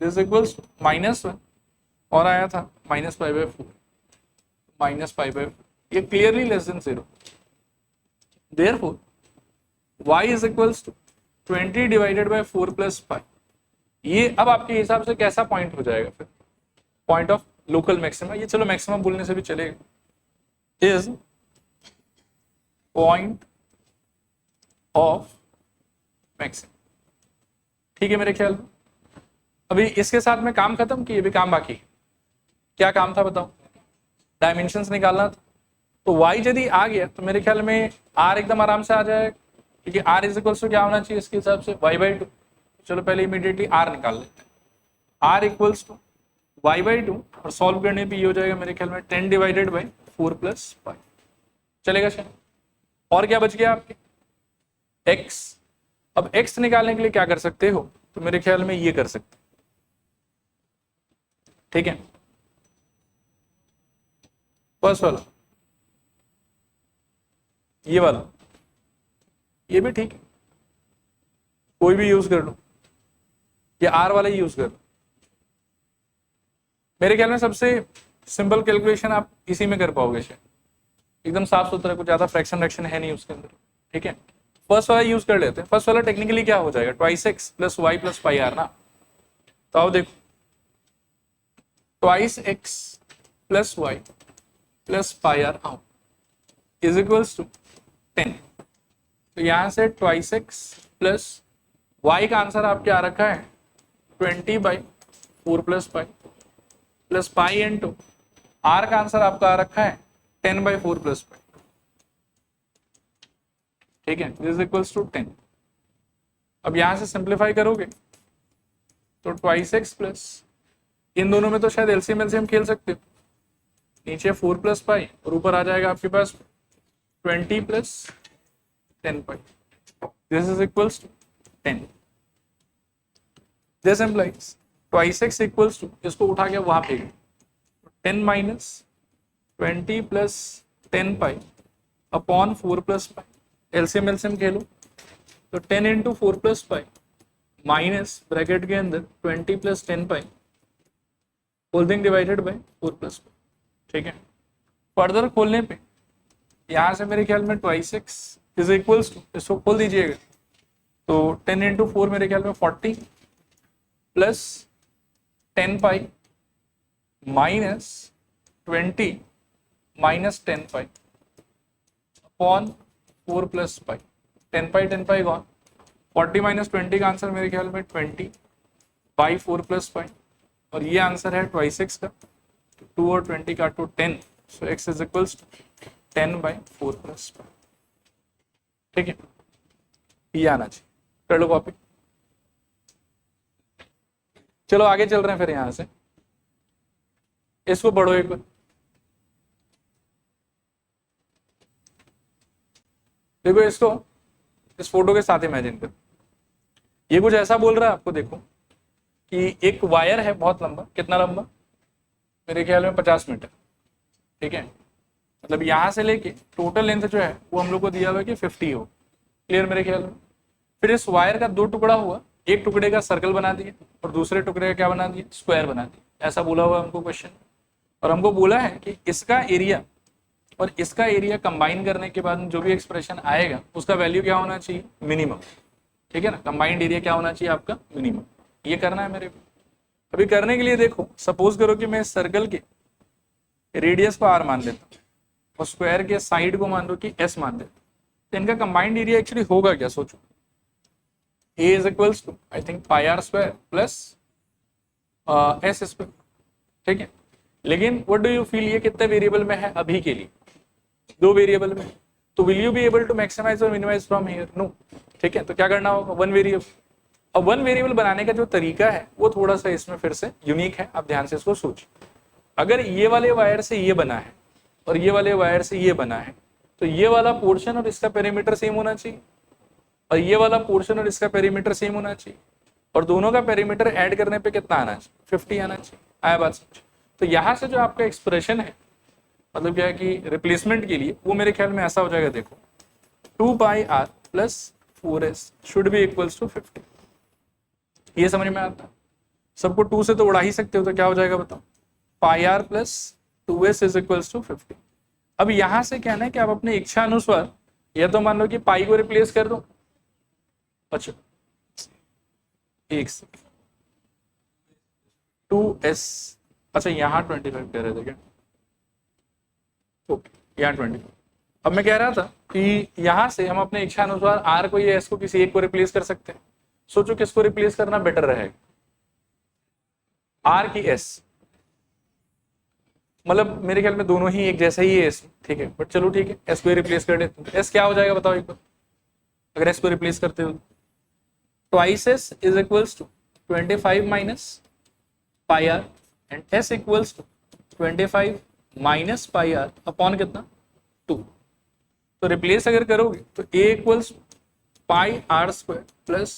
this equals to -1, और आया था minus pi by 4, minus pi by 4, ये clearly less than 0, therefore y is equals to 20 divided by 4 plus pi. ये अब आपके हिसाब से कैसा पॉइंट हो जाएगा फिर, पॉइंट ऑफ लोकल मैक्सिमा, ये चलो मैक्सिमम बोलने से भी चलेगा, इज पॉइंट ऑफ मैक्सिमम। ठीक है मेरे ख्याल में। अभी इसके साथ में काम खत्म कि अभी काम बाकी है? क्या काम था बताओ? डायमेंशंस निकालना था। तो y यदि आ गया तो मेरे ख्याल में r एकदम आराम से आ जाएगा, क्योंकि r इज इक्वल्स टू क्या होना चाहिए इसके हिसाब से y/2। चलो पहले इमीडिएटली r निकाल लेते हैं। r इक्वल्स टू y/2 और सॉल्व करने पे ये हो जाएगा मेरे ख्याल में 10 डिवाइडेड बाई 4 प्लस पाई। चलेगा सर? और क्या बच गया आपके? x। अब x निकालने के लिए क्या कर सकते हो? तो मेरे ख्याल में ये कर सकते, ठीक है, फर्स्ट वाला, ये वाला, ये भी ठीक है, कोई भी यूज कर लो, ये आर वाला ही यूज कर लो। मेरे ख्याल में सबसे सिंपल कैलकुलेशन आप इसी में कर पाओगे शायद, एकदम साफ सुथरा, कुछ ज्यादा फ्रैक्शन रैक्शन है नहीं उसके अंदर, ठीक है। फर्स्ट वाला यूज कर लेते हैं। फर्स्ट वाला टेक्निकली क्या हो जाएगा? Twice x plus y plus pi r ना। तो आओ देखो, twice x plus y plus pi r आओ इज इक्वल्स टू 10। तो यहां से ट्वाइस एक्स प्लस वाई का आंसर आपके आ रखा है 20/4 plus pi, plus pi into r का आंसर आपका आ रखा है 10/4 प्लस पाई, ठीक है, दिस इज इक्वल्स टू 10। अब यहां से सिंप्लीफाई करोगे तो ट्वाइस एक्स प्लस, इन दोनों में तो शायद एलसीएम एलसीएम खेल सकते हो, नीचे 4 प्लस पाई और ऊपर आ जाएगा आपके पास 20 plus 10 pi, this is equals to 10। This implies twice x equals to, इसको उठा के वहां फेंक, 10 minus 20 plus 10 pi upon 4 plus pi, LCM LCM खेलो तो 10 into 4 plus pi minus bracket के अंदर 20 plus 10 pi whole thing divided by 4 plus pi, ठीक है। फर्दर खोलने पे यहां से मेरे ख्याल में twice x is equals to, इसको खोल दीजिएगा तो 10 इंटू 4 मेरे ख्याल में 40 plus 10 pi minus 20 minus 10 pi upon 4 plus पाई, 10 पाई गॉन, 40 माइनस 20 का आंसर मेरे ख्याल में 20/4 प्लस पाई, और ये आंसर है ट्वाइस एक्स का, 2 और 20 का तो 10, so x is equals to 10/4 plus pi, ठीक है। ये आना चाहिए, कर लो कॉपी। चलो आगे चल रहे हैं फिर यहां से, इसको पढ़ो एक बार। देखो इसको इस फोटो के साथ इमेजिन करो, ये कुछ ऐसा बोल रहा है आपको, देखो कि एक वायर है बहुत लंबा, कितना लंबा? मेरे ख्याल में 50 मीटर, ठीक है, मतलब यहां से लेके टोटल लेंथ जो है वो हम लोग को दिया हुआ है कि 50 हो, क्लियर मेरे ख्याल में। फिर इस वायर का 2 टुकड़ा हुआ, एक टुकड़े का सर्कल बना दिया और दूसरे टुकड़े का क्या बना दिया? स्क्वायर बना दिया, ऐसा बोला हुआ हमको क्वेश्चन। और हमको बोला है कि इसका एरिया और इसका एरिया कंबाइन करने के बाद जो भी एक्सप्रेशन आएगा उसका वैल्यू क्या होना चाहिए? मिनिमम, ठीक है ना। कंबाइंड एरिया क्या होना चाहिए आपका? मिनिमम। ये करना है मेरे को। अभी करने के लिए देखो, सपोज करो कि मैं सर्कल के रेडियस को r मान लेता हूँ और स्क्वायर के साइड को मान लो कि s मान लेता हूँ, तो इनका कंबाइंड एरिया एक्चुअली होगा क्या? सोचो, a is equals to I think pi r square plus s square, ठीक है। लेकिन व्हाट डू यू फील, ये कितने वेरिएबल में है अभी के लिए? 2 वेरिएबल में। तो will you be able to maximise और मिनिमाइज फ्रॉम हियर? नो, ठीक है। तो क्या करना होगा? 1 वेरिएबल। अब 1 वेरिएबल बनाने का जो तरीका है वो थोड़ा सा इसमें फिर से यूनिक है, आप ध्यान से इसको सोचिए। अगर ये वाले वायर से ये बना है और ये वाले वायर से ये बना है, तो ये वाला पोर्शन और इसका पेरीमीटर सेम होना चाहिए, और ये वाला पोर्शन और इसका पेरीमीटर सेम होना चाहिए, और दोनों का पेरीमीटर ऐड करने पे कितना आना चाहिए? 50 आना चाहिए। आया बात समझ? तो यहाँ से जो आपका एक्सप्रेशन है, मतलब क्या है कि रिप्लेसमेंट के लिए, वो मेरे ख्याल में ऐसा हो जाएगा, देखो 2 pi r plus 4s should be equals to 50। ये समझ में आता है? सबको 2 से तो उड़ा ही सकते हो, तो क्या हो जाएगा बताओ? Pi r plus 2s is equals to 50। अब यहां से क्या है कि आप अपने इच्छा अनुसार या तो मान लो कि पाई को रिप्लेस कर दो, अच्छा एक 2s अच्छा यहाँ 25 कह रहे थे क्या? ओके, यहाँ 20। अब मैं कह रहा था कि यहाँ से हम अपने इच्छा अनुसार आर को या एस को किसी एक को रिप्लेस कर सकते हैं। सोचो किसको रिप्लेस करना बेटर रहेगा, आर की एस। मतलब मेरे ख्याल में दोनों ही एक जैसा ही है एस, ठीक है, बट चलो ठीक है, एस को रिप्लेस कर देते हैं। एस क्या हो जाएगा बताओ एक बार, अगर एस को रिप्लेस करते हो? Twice s is equals to 25 minus pi r and s equals to 25 minus pi are upon कितना, 2। तो रिप्लेस अगर करोगे तो A equals pi r square plus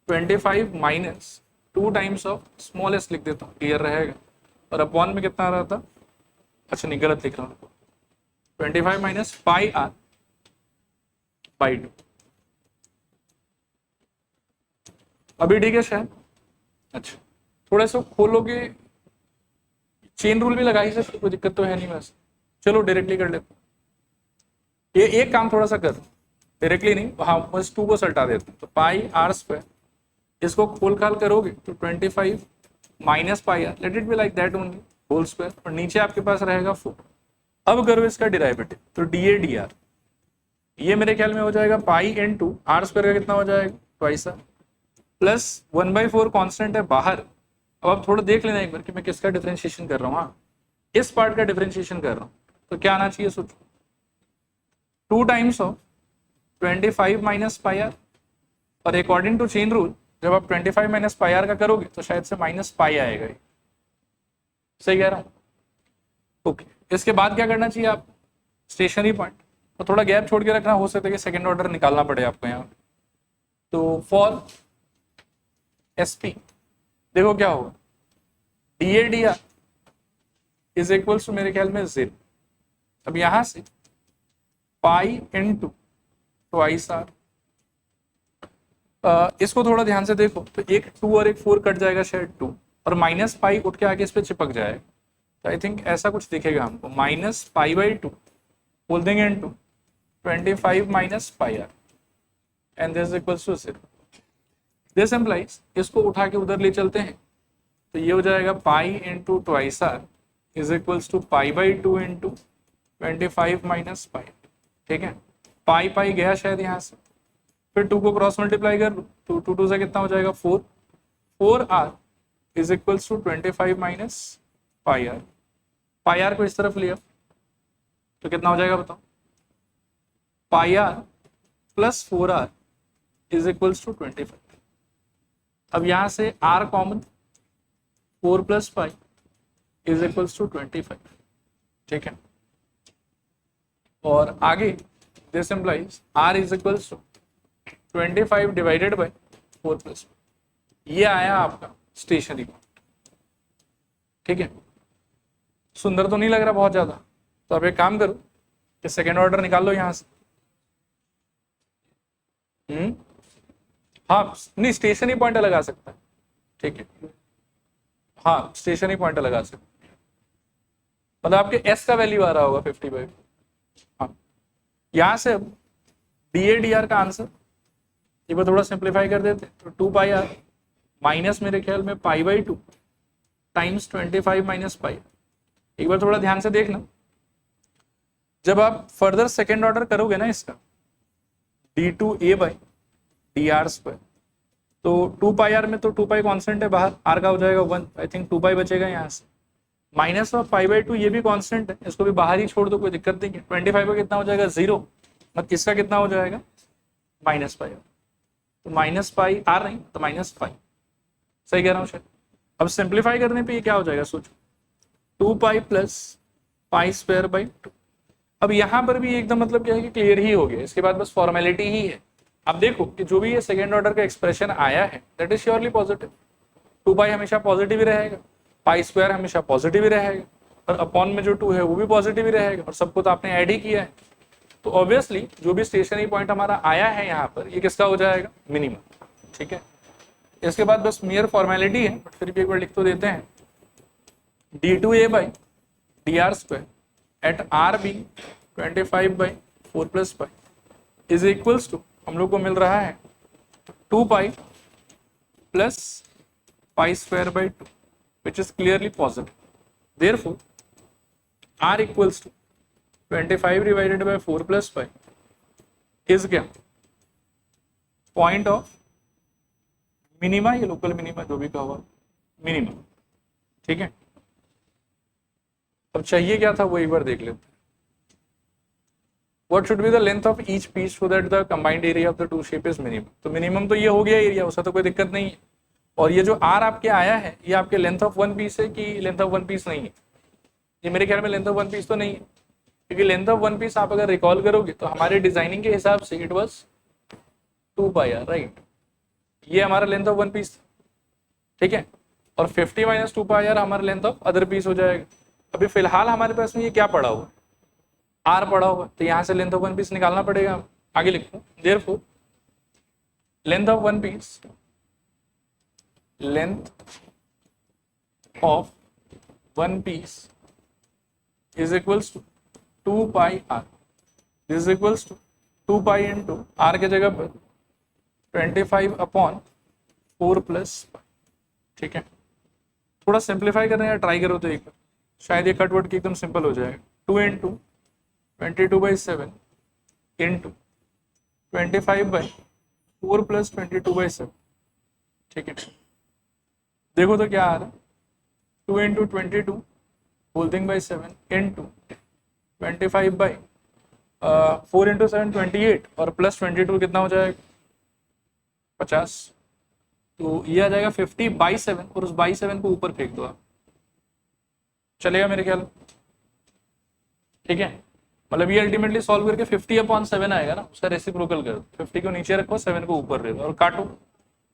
25 minus 2 times of small s लिख देता हूँ, क्लियर रहेगा। और अपॉन में कितना आ रहा था, अच्छा नहीं गलत लिख रहा हूँ, 25 माइनस पाई आर बाई 2। अभी ठीक है शायद? अच्छा, थोड़ा सा खोलोगे, चेन रूल भी लगा ही सकते, कोई दिक्कत तो है नहीं वैसे। चलो डायरेक्टली कर लेते, ये एक काम थोड़ा सा कर, डायरेक्टली नहीं, हाँ बस 2 को सल्टा देते हैं। तो पाई आर स्क्वायर, इसको खोल खाल करोगे तो 25 minus pi r, let it be like that only, whole square, और नीचे आपके पास रहेगा 4। अब करो इसका डिराइवेटिव, तो डी ए डी आर, ये मेरे ख्याल में हो जाएगा पाई इनटू आर स्क्वायर का कितना हो जाएगा, ट्वाइस आर, प्लस 1/4 कांस्टेंट है बाहर। अब आप थोड़ा देख लेना एक बार कि मैं किसका डिफरेंशिएशन कर रहा हूँ। हाँ, इस पार्ट का डिफरेंशिएशन कर रहा हूँ, तो क्या आना चाहिए सोचो, 2 times of 25 minus pi r, और अकॉर्डिंग टू चेन रूल जब आप 25 माइनस पाई आर का करोगे तो शायद से माइनस पाई आएगा, सही कह रहा हूँ? ओके, इसके बाद क्या करना चाहिए आप, स्टेशनरी पॉइंट, तो थोड़ा गैप छोड़ के रखना, हो सकता है कि सेकेंड ऑर्डर निकालना पड़े आपको यहाँ। तो फॉर एसपी देखो क्या होगा, d a d r is equals to मेरे ख्याल में 0। अब यहां से पाई इनटू ट्वाइस आर, इसको थोड़ा ध्यान से देखो, तो एक 2 और एक 4 कट जाएगा शायद 2, और माइनस पाई उठ के आगे इस पे चिपक जाएगा, तो आई थिंक ऐसा कुछ दिखेगा हमको, माइनस पाई बाई 2 बोल देंगे into 25 minus pi r and this equals to 0। This implies, इसको उठा के उधर ले चलते हैं, तो ये हो जाएगा pi into twice r is equals to pi by 2 into 25 minus pi, ठीक है। पाई पाई गया शायद यहाँ से, फिर 2 को क्रॉस मल्टीप्लाई कर लो, तो 2 2 से कितना हो जाएगा 4, 4 r is equals to 25 minus pi r. Pi r को इस तरफ लिया तो कितना हो जाएगा बताओ, pi r plus 4 r is equals to 25। अब यहां से r common, 4 plus pi is equals to 25, ठीक है। और आगे this implies r is equals to 25 divided by 4 plus, ये आया आपका स्टेशनरी पॉइंट, ठीक है। सुंदर तो नहीं लग रहा बहुत ज्यादा, तो अब एक काम करो कि सेकेंड ऑर्डर निकाल लो यहां से। हाँ नहीं, स्टेशनरी पॉइंट लगा सकता है, ठीक है। हाँ स्टेशनरी पॉइंट लगा सकते, मतलब आपके एस का वैल्यू आ रहा होगा 55। हाँ, यहां से अब डी ए डी आर का आंसर एक बार थोड़ा सिंप्लीफाई कर देते, तो 2 पाई आर माइनस मेरे ख्याल में पाई बाई 2 टाइम्स 25 माइनस पाई। एक बार थोड़ा ध्यान से देखना, जब आप फर्दर सेकेंड ऑर्डर करोगे ना इसका, d two a by d r square, तो 2 पाई आर में तो 2 पाई कॉन्स्टेंट है बाहर, आर का हो जाएगा 1, आई थिंक 2 पाई बचेगा यहाँ से, माइनस ऑफ पाई बाई 2 ये भी कांस्टेंट है, इसको भी बाहर ही छोड़ दो, कोई दिक्कत नहीं है। 25 का कितना हो जाएगा 0, मतलब इसका कितना हो जाएगा माइनस पाई, तो माइनस पाई आर नहीं तो माइनस पाई, सही कह रहा हूँ शायद। अब सिंप्लीफाई करने पे ये क्या हो जाएगा सोचो, 2 pi plus pi square by 2। अब यहाँ पर भी एकदम मतलब क्या है कि क्लियर ही हो गया, इसके बाद बस फॉर्मेलिटी ही है। अब देखो कि जो भी ये सेकेंड ऑर्डर का एक्सप्रेशन आया है दैट इज श्योरली पॉजिटिव, 2 पाई हमेशा पॉजिटिव ही रहेगा, पाई स्क्वायर हमेशा पॉजिटिव ही रहेगा, और अपॉन में जो 2 है वो भी पॉजिटिव ही रहेगा, और सबको तो आपने ऐड ही किया है, तो ऑब्वियसली जो भी स्टेशनरी पॉइंट हमारा आया है यहाँ पर ये किसका हो जाएगा, मिनिमम, ठीक है। इसके बाद बस मेयर फॉर्मेलिटी है, बट फिर भी एक बार लिख तो देते हैं, d two a by d r square at r be 25 by 4 plus pi is equals to, हम लोग को मिल रहा है 2 pi plus pi square by 2 which is clearly positive, therefore r equals to 25 divided by 4 plus 5 इज क्या, point of minima या local minima जो भी कहा हुआ मिनिमा, ठीक है। अब चाहिए क्या था वो एक बार देख लेते हैं। What should be the length of each piece so that the combined area of the two shape is minimum? तो मिनिमम तो ये हो गया एरिया, उसका तो कोई दिक्कत नहीं है। और ये जो r आपके आया है ये आपके लेंथ ऑफ वन पीस है कि लेंथ ऑफ वन पीस नहीं है? ये मेरे ख्याल में लेंथ ऑफ वन पीस तो नहीं है, क्योंकि लेंथ ऑफ वन पीस आप अगर रिकॉल करोगे तो हमारे डिजाइनिंग के हिसाब से it was 2 pi r, right. ये हमारा लेंथ ऑफ वन पीस, ठीक है। और 50 माइनस 2 पाई आर हमारा लेंथ ऑफ अदर पीस हो जाएगा। अभी फिलहाल हमारे पास में ये क्या पड़ा हुआ, आर पड़ा हुआ, तो यहाँ से लेंथ ऑफ वन पीस निकालना पड़ेगा। आगे लिखो, therefore length of one piece, length of one piece is equals to 2 pi r, this is equals to 2 pi into r के जगह पर 25 अपॉन 4 प्लस, ठीक है। थोड़ा सिंप्लीफाई करने का ट्राई करो तो एक बार, शायद ये कटवर्ड की एकदम सिंपल हो जाएगा। 2 इंटू 22/7 इंटू 25/4 प्लस 22/7, ठीक है। देखो तो क्या आ रहा है, 2 into 22 whole thing by 7 into 25/4 into 7 28 और प्लस 22 कितना हो जाएगा 50, तो ये आ जाएगा 50/7 और उस बाई 7 को ऊपर फेंक दो आप, चलेगा मेरे ख्याल, ठीक है। मतलब ये अल्टीमेटली सॉल्व करके 50/7 आएगा ना, उसका रेसिप्रोकल कर दो, 50 को नीचे रखो 7 को ऊपर रखो और काटो,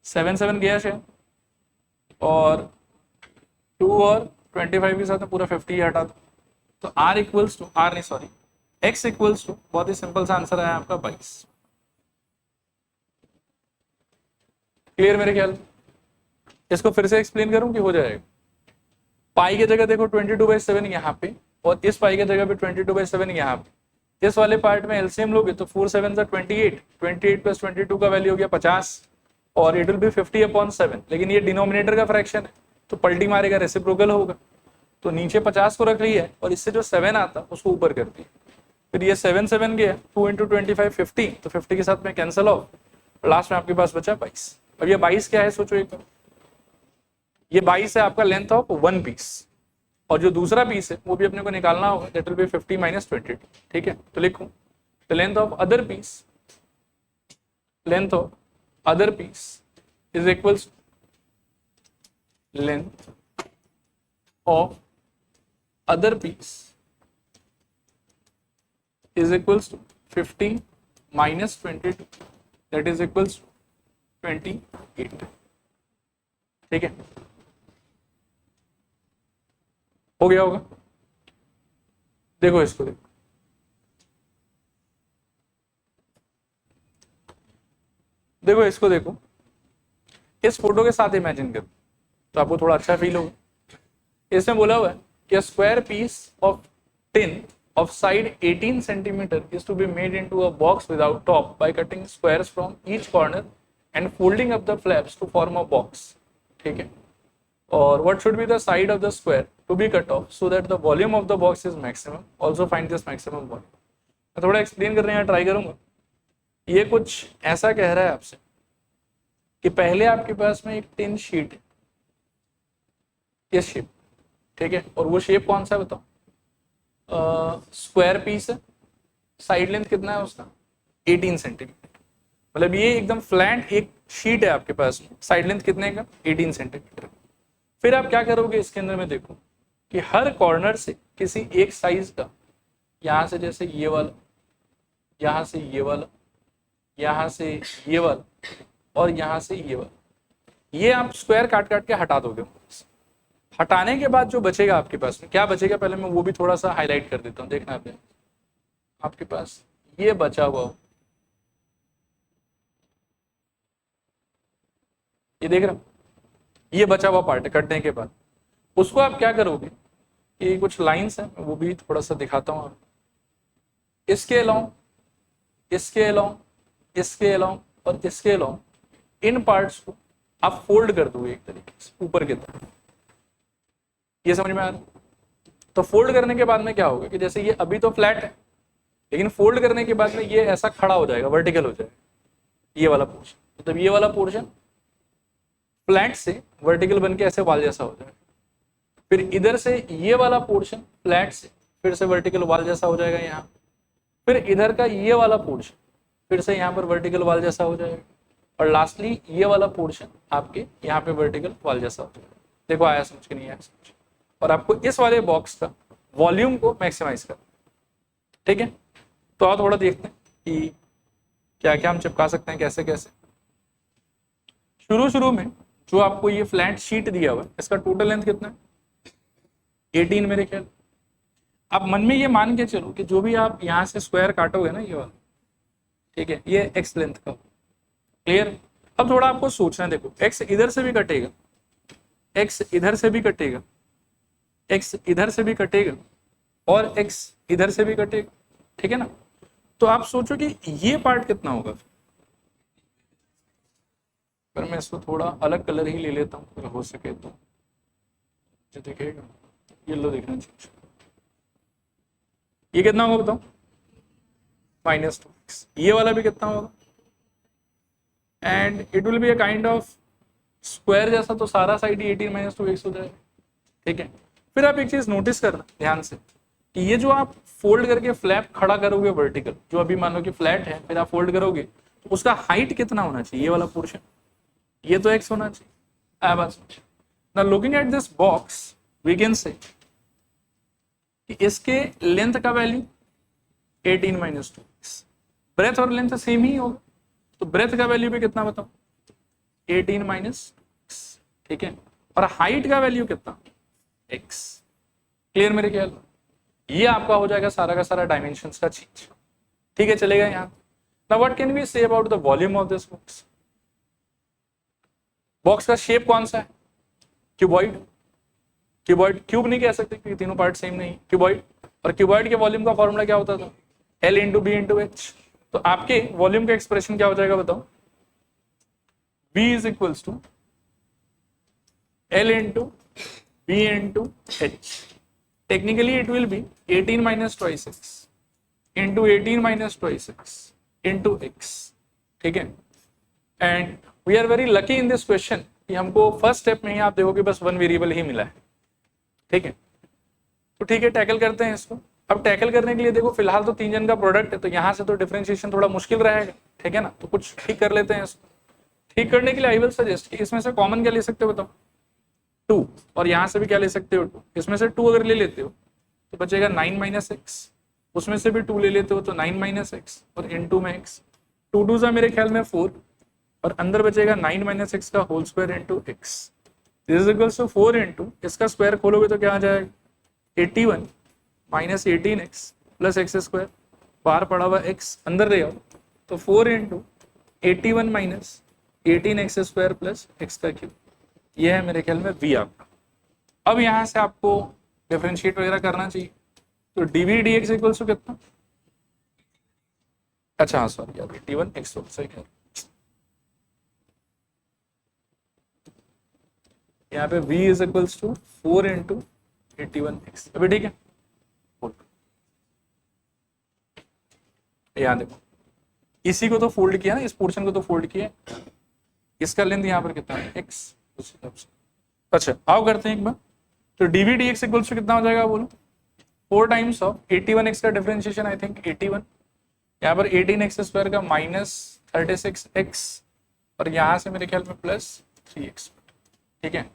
7 गया शायद और 2 और 25 के साथ में पूरा 50 हटा दो, तो r equals to x equals to, बहुत ही सिंपल सा आंसर आया आपका 22। क्लियर मेरे ख्याल, इसको फिर से एक्सप्लेन करूं कि हो जाएगा। पाई की जगह देखो 22/7 यहाँ पे और इस पाई की जगह पे 22/7 यहाँ पे, इस वाले पार्ट में एलसीएम लोगे तो 4 7 28 प्लस 22 का वैल्यू हो गया 50 और इट विल बी 50/7, लेकिन ये डिनोमिनेटर का फ्रैक्शन है तो पलटी मारेगा, रेसिप्रोकल होगा, तो नीचे 50 को रख लिया है और इससे जो 7 आता उसको ऊपर कर दिया, फिर ये 7 गया 2 इंटू 25 50, तो 50 के साथ में कैंसिल ऑफ, लास्ट में आपके पास बचा 22। अब ये 22 क्या है सोचो एक बार, ये 22 है आपका लेंथ ऑफ वन पीस, और जो दूसरा पीस है वो भी अपने को निकालना होगा, दैट विल बी 50 माइनस 22, ठीक है। तो लिखूं the length of other piece, length of other piece is equals length of other piece is equals to 50 minus 22, that is equals to 28, ठीक है। हो गया होगा, देखो इसको देखो, देखो इसको देखो, इस फोटो के साथ इमेजिन करो तो आपको थोड़ा अच्छा फील होगा। इसमें बोला हुआ है कि square piece of tin of side 18 centimetre is to be made into a box without top by cutting squares from each corner and folding up the flaps to form a box, ठीक है। और what should be the side of the square to be cut off so that the volume of the box is maximum, also find this maximum volume. मैं थोड़ा explain करने का try करूंगा। ये कुछ ऐसा कह रहा है आपसे कि पहले आपके पास में एक टिन शीट है, इस शेप, ठीक है, और वो शेप कौन सा है बताओ, स्क्वायर पीस है, साइड लेंथ कितना है उसका 18 सेंटीमीटर, मतलब ये एकदम फ्लैट एक शीट है आपके पास में, साइड लेंथ कितने का 18 सेंटीमीटर। फिर आप क्या करोगे इसके अंदर में देखो कि हर कॉर्नर से किसी एक साइज का, यहाँ से जैसे ये वाला, यहाँ से ये वाला, यहाँ से ये वाला और यहाँ से ये वाला, ये आप स्क्वायर काट काट के हटा दोगे। हटाने के बाद जो बचेगा आपके पास में, क्या बचेगा पहले मैं वो भी थोड़ा सा हाईलाइट कर देता हूँ, देखना आपके पास ये बचा हुआ, ये देख रहे हो, ये बचा हुआ पार्ट है कटने के बाद, उसको आप क्या करोगे कि कुछ लाइंस हैं वो भी थोड़ा सा दिखाता हूँ, इसके अलाउंग, इसके अलाउंग, इसके अलाउंग और इसके अलाउंग, इन पार्ट्स को आप फोल्ड कर दोगे एक तरीके से ऊपर की तरफ। ये समझ में आ रहा है? तो फोल्ड करने के बाद में क्या होगा कि जैसे ये अभी तो फ्लैट है, लेकिन फोल्ड करने के बाद में ये ऐसा खड़ा हो जाएगा, वर्टिकल हो जाएगा ये वाला पोर्शन। मतलब ये वाला पोर्शन फ्लैट से वर्टिकल बन के ऐसे वाल जैसा हो जाएगा। फिर इधर से ये वाला पोर्शन फ्लैट से फिर से वर्टिकल वाल जैसा हो जाएगा यहाँ। फिर इधर का ये वाला पोर्शन फिर से यहाँ पर वर्टिकल वाल जैसा हो जाएगा। और लास्टली ये वाला पोर्शन आपके यहाँ पे वर्टिकल वाल जैसा हो जाएगा। देखो आया समझ के नहीं आया समझ। और आपको इस वाले बॉक्स का वॉल्यूम को मैक्सिमाइज करना, ठीक है। तो आओ थोड़ा देखते हैं कि क्या क्या हम चिपका सकते हैं, कैसे कैसे। शुरू में जो आपको ये फ्लैट शीट दिया हुआ है इसका टोटल लेंथ कितना है, 18 मेरे ख्याल। आप मन में ये मान के चलो कि जो भी आप यहाँ से स्क्वायर काटोगे ना ये वाला, ठीक है, ये एक्स लेंथ का। क्लियर। अब थोड़ा आपको सोचना, देखो एक्स इधर से भी कटेगा, एक्स इधर से भी कटेगा, एक्स इधर से भी कटेगा और एक्स इधर से भी कटेगा, ठीक है ना। तो आप सोचो कि ये पार्ट कितना होगा। पर मैं इसको थोड़ा अलग कलर ही ले लेता हूँ अगर हो सके तो, जो दिखेगा येलो दिखना चाहिए। ये कितना होगा बताओ, -2x। ये वाला भी कितना होगा, and it will be a kind of square जैसा, तो सारा साइड 18 - 2x हो जाएगा, ठीक है। फिर आप एक चीज नोटिस करना ध्यान से कि ये जो आप फोल्ड करके फ्लैप खड़ा करोगे वर्टिकल, जो अभी मान लो कि फ्लैट है, फिर आप फोल्ड करोगे तो उसका हाइट कितना होना चाहिए, ये वाला पोर्शन, ये तो x होना चाहिए। आया बात समझ। Now looking at this box we can say कि इसके लेंथ का वैल्यू 18 - 2x, ब्रेथ और लेंथ सेम ही होगा, तो ब्रेथ का वैल्यू भी कितना बताओ, 18 - 2x, ठीक है। और हाइट का वैल्यू कितना, x। क्लियर मेरे ख्याल। ये आपका हो जाएगा सारा का सारा डायमेंशंस का चीज, ठीक है, चलेगा यहाँ। Now what can we say about the volume of this box. Box का शेप कौन सा है, क्यूबॉइड। क्यूबॉइड, क्यूब नहीं कह सकते क्योंकि तीनों पार्ट सेम नहीं, क्यूबॉइड। और क्यूबॉइड के वॉल्यूम का फॉर्मूला क्या होता था, L × B × H। तो आपके वॉल्यूम का एक्सप्रेशन क्या हो जाएगा बताओ, V = L × B × H। Technically it will be 18 - 2x into 18 - 2x into x, ठीक है। And we are very lucky in this question कि हमको फर्स्ट स्टेप में ही आप देखोगे बस वन वेरिएबल ही मिला है, ठीक है। तो ठीक है, टैकल करते हैं इसको। अब टैकल करने के लिए देखो फिलहाल तो 3 जन का प्रोडक्ट है, तो यहाँ से तो डिफरेंशिएशन थोड़ा मुश्किल रहेगा, ठीक है ना। तो कुछ ठीक कर लेते हैं इसको। ठीक करने के लिए आई विल सजेस्ट कि इसमें से कॉमन क्या ले सकते हो बताओ, 2। और यहाँ से भी क्या ले सकते हो, 2। इसमें से 2 अगर ले लेते हो तो बचेगा 9 - x। उसमें से भी 2 ले लेते हो तो 9 - x और इनटू में x। 2 2 सा मेरे ख्याल में 4 और अंदर बचेगा 9 - x का whole square into x। This is equals to 4 into इसका स्क्वायर खोलोगे तो क्या आ जाएगा, 81 - 18x प्लस x स्क्वायर। बाहर पड़ा हुआ x अंदर ले आओ तो 4 into 81 - 18x square plus x का क्यूब। ये है मेरे ख्याल में v आपका। अब यहाँ से आपको डिफरेंशिएट वगैरह करना चाहिए, तो dv dx इक्वल्स टू कितना, अच्छा हाँ सॉरी यार 81x सही है। यहाँ पे v is equals to 4 into 81x। अभी ठीक है, यहाँ देखो इसी को तो फोल्ड किया ना, इस पोर्शन को तो फोल्ड किया, इसका लेंथ यहाँ पर कितना है x। अच्छा आओ करते हैं एक बार, तो dv dx इक्वल्स टू कितना हो जाएगा बोलो, 4 टाइम्स ऑफ 81x का डिफरेंशिएशन आई थिंक 81, यहाँ पर 18x स्क्वायर का -36x और यहाँ से मेरे ख्याल में +3x, ठीक है।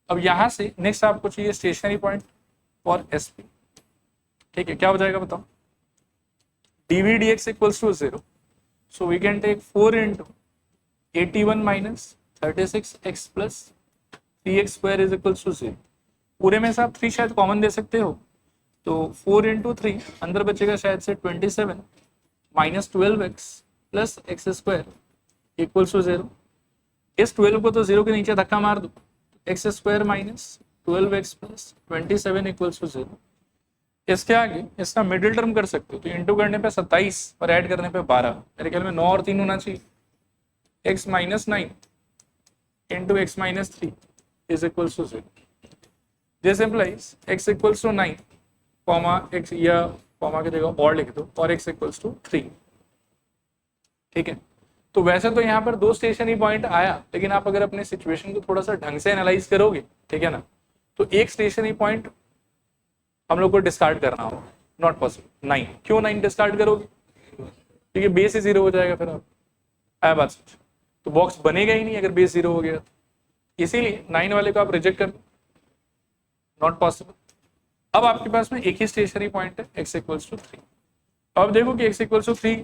अब यहाँ से नेक्स्ट आपको चाहिए स्टेशनरी पॉइंट फॉर SP, ठीक है। क्या हो जाएगा बताओ, dv dx equals to 0, so we can take 4 into 81 - 36x plus 3x square is equals to 0। पूरे में से आप 3 शायद कॉमन दे सकते हो, तो 4 इंटू 3 अंदर बचेगा शायद से 27 - 12x plus x square equals to 0। इस 12 को तो 0 के नीचे धक्का मार दो, x square minus 12x plus 27 equals to 0। इसके आगे इसका मिडिल टर्म कर सकते हो, तो इंटू करने पे 27 और ऐड करने पे 12, मेरे ख्याल में 9 और 3 होना चाहिए। x - 9 into x - 3 is equals to 0। This implies x equals to 9 comma x या कॉमा की जगह और लिख दो और x इक्वल्स टू 3। ठीक है, तो वैसे तो यहाँ पर 2 स्टेशनरी पॉइंट आया, लेकिन आप अगर अपने सिचुएशन को थोड़ा सा ढंग से एनालाइज करोगे, ठीक है ना, तो एक स्टेशनरी पॉइंट हम लोग को डिस्कार्ड करना होगा। Not possible. 9 क्यों 9 डिस्कार्ड करोगे? क्योंकि बेस ही 0 हो जाएगा फिर आप आया बात सोच, तो बॉक्स बनेगा ही नहीं अगर बेस 0 हो गया, इसीलिए 9 वाले को आप रिजेक्ट कर दो, नॉट पॉसिबल। अब आपके पास में एक ही स्टेशनरी पॉइंट है x इक्वल्स टू 3। अब देखो कि x इक्वल्स टू 3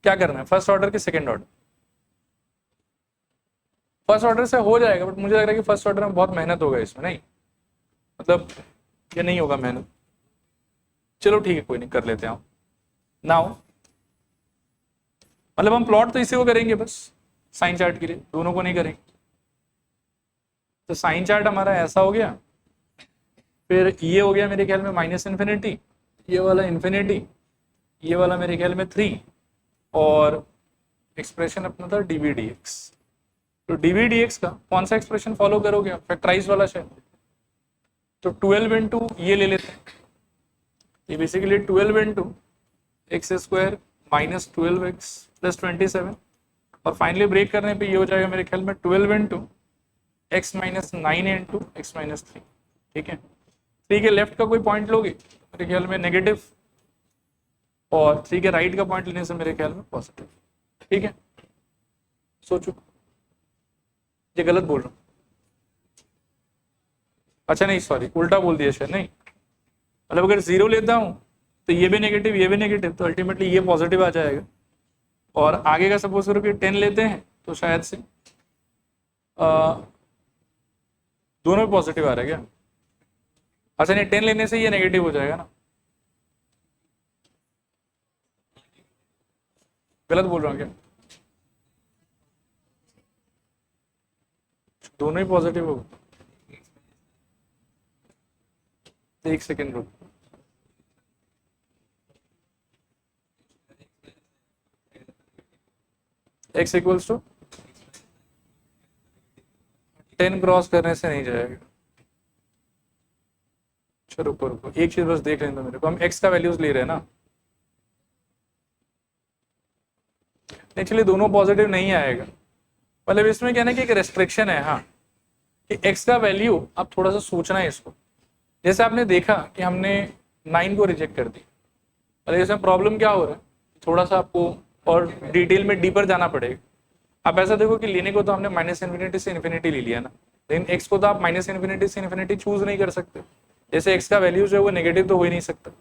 क्या करना है, फर्स्ट ऑर्डर के सेकंड ऑर्डर? फर्स्ट ऑर्डर से हो जाएगा, बट मुझे लग रहा है कि फर्स्ट ऑर्डर में बहुत मेहनत होगा इसमें, नहीं मतलब ये नहीं होगा मेहनत। चलो ठीक है, कोई नहीं, कर लेते हैं हम नाउ। मतलब हम प्लॉट तो इसी को करेंगे बस साइन चार्ट के लिए, दोनों को नहीं करेंगे। तो साइन चार्ट हमारा ऐसा हो गया, फिर ये हो गया मेरे ख्याल में माइनस इन्फिनिटी, ये वाला इन्फिनिटी, ये वाला मेरे ख्याल में 3, और एक्सप्रेशन अपना था dv dx। तो dv dx का कौन सा एक्सप्रेशन फॉलो करोगे आप? फैक्टराइज वाला शायद। तो 12 इंटू ये ले लेते हैं, ये basically 12 into x square minus 12x plus 27, और फाइनली ब्रेक करने पे ये हो जाएगा मेरे ख्याल में 12 into x minus 9 into x minus 3। ठीक है, 3 के लेफ्ट का कोई पॉइंट लोगे मेरे ख्याल में नेगेटिव, और 3 के राइट का पॉइंट लेने से मेरे ख्याल में पॉजिटिव। ठीक है, सोचो, ये गलत बोल रहा हूँ? अच्छा नहीं, सॉरी, उल्टा बोल दिया शायद। नहीं, मतलब अगर 0 लेता हूँ तो ये भी नेगेटिव, ये भी नेगेटिव, तो अल्टीमेटली ये पॉजिटिव आ जाएगा। और आगे का सपोज करो कि 10 लेते हैं तो शायद से दोनों पॉजिटिव आ रहा है क्या? अच्छा नहीं, 10 लेने से ये नेगेटिव हो जाएगा ना? गलत बोल रहा हूँ क्या? दोनों ही पॉजिटिव हो? एक सेकेंड रुक, x इक्वल्स टू 10 क्रॉस करने से नहीं जाएगा। चलो रुको रुको, एक चीज बस देख लें तो मेरे को, हम x का वैल्यूज ले रहे हैं ना, एक्चुअली दोनों पॉजिटिव नहीं आएगा। मतलब इसमें क्या है कि एक रेस्ट्रिक्शन है, हाँ, कि x का वैल्यू आप थोड़ा सा सोचना है इसको। जैसे आपने देखा कि हमने 9 को रिजेक्ट कर दी, मतलब इसमें प्रॉब्लम क्या हो रहा है, थोड़ा सा आपको और डिटेल में डीपर जाना पड़ेगा। आप ऐसा देखो कि लेने को तो हमने माइनस इन्फिनिटी से इन्फिनिटी ले लिया ना, लेकिन x को तो आप माइनस इन्फिनिटी से इन्फिनिटी चूज नहीं कर सकते। जैसे x का वैल्यू जो है वो नेगेटिव तो हो ही नहीं सकता,